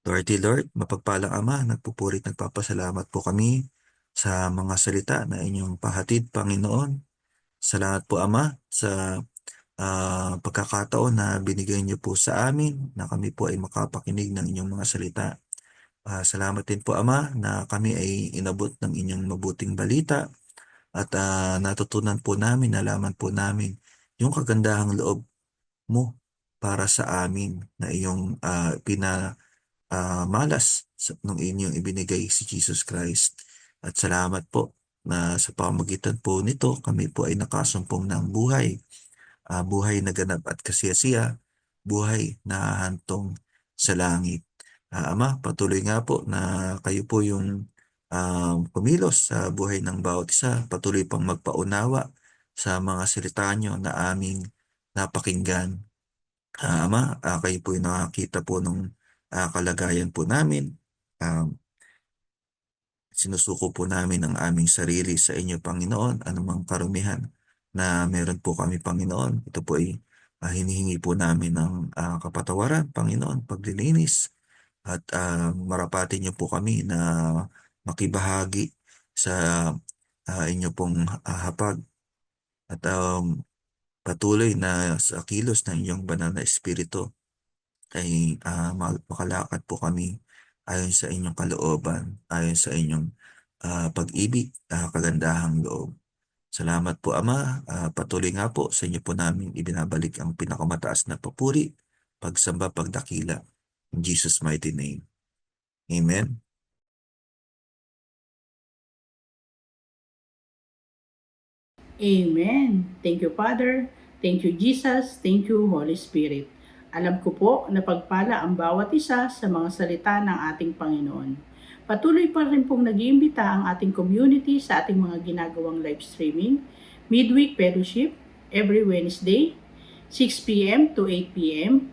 Lord, mapagpalang Ama, nagpupurit, nagpapasalamat po kami sa mga salita na inyong pahatid, Panginoon. Salamat po, Ama, sa pagkakataon na binigay niyo po sa amin na kami po ay makapakinig ng inyong mga salita. Salamat din po, Ama, na kami ay inabot ng inyong mabuting balita at natutunan po namin, nalaman po namin yung kagandahang loob mo para sa amin na iyong malas nung inyong ibinigay si Jesus Christ. At salamat po na sa pamagitan po nito, kami po ay nakasumpong ng buhay. Buhay na ganap at kasiyasiya, buhay na hahantong sa langit. Ama, patuloy nga po na kayo po yung kumilos sa buhay ng bawat isa, patuloy pang magpaunawa sa mga salita nyo na aming napakinggan. Ama, kayo po yung nakakita po ng kalagayan po namin. Sinusuko po namin ang aming sarili sa inyo, Panginoon, anumang karumihan na meron po kami, Panginoon. Ito po ay hinihingi po namin ng kapatawaran, Panginoon, paglilinis. At marapatin niyo po kami na makibahagi sa inyo pong hapag. At patuloy na sa kilos ng inyong banal na espiritu ay makalakad po kami ayon sa inyong kalooban, ayon sa inyong pag-ibig, kagandahang loob. Salamat po, Ama. Patuloy nga po sa inyo po namin ibinabalik ang pinakamataas na papuri, pagsamba, pagdakila. In Jesus' mighty name. Amen. Amen. Thank you, Father. Thank you, Jesus. Thank you, Holy Spirit. Alam ko po na pagpala ang bawat isa sa mga salita ng ating Panginoon. Patuloy pa rin pong nag-iimbita ang ating community sa ating mga ginagawang live streaming, midweek fellowship, every Wednesday, 6 p.m. to 8 p.m.,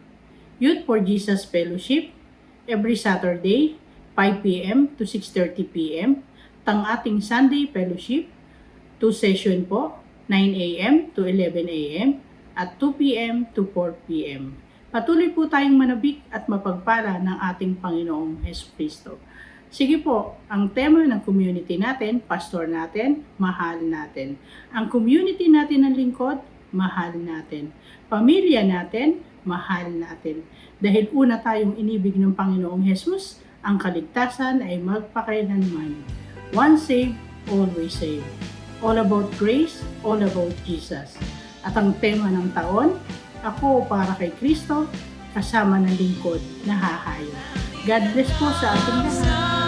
Youth for Jesus Fellowship, every Saturday, 5 p.m. to 6:30 p.m., tang ating Sunday Fellowship, 2 session po, 9 a.m. to 11 a.m. at 2 p.m. to 4 p.m. Patuloy po tayong manabik at mapagpala ng ating Panginoong Hesus Kristo. Sige po, ang tema ng community natin, pastor natin, mahal natin. Ang community natin ng lingkod, mahal natin. Pamilya natin, mahal natin. Dahil una tayong inibig ng Panginoong Hesus, ang kaligtasan ay magpakailanman. Once saved, always saved. All about grace, all about Jesus. At ang tema ng taon, ako para kay Kristo, kasama ng lingkod na hahayo. God bless po sa ating lahat.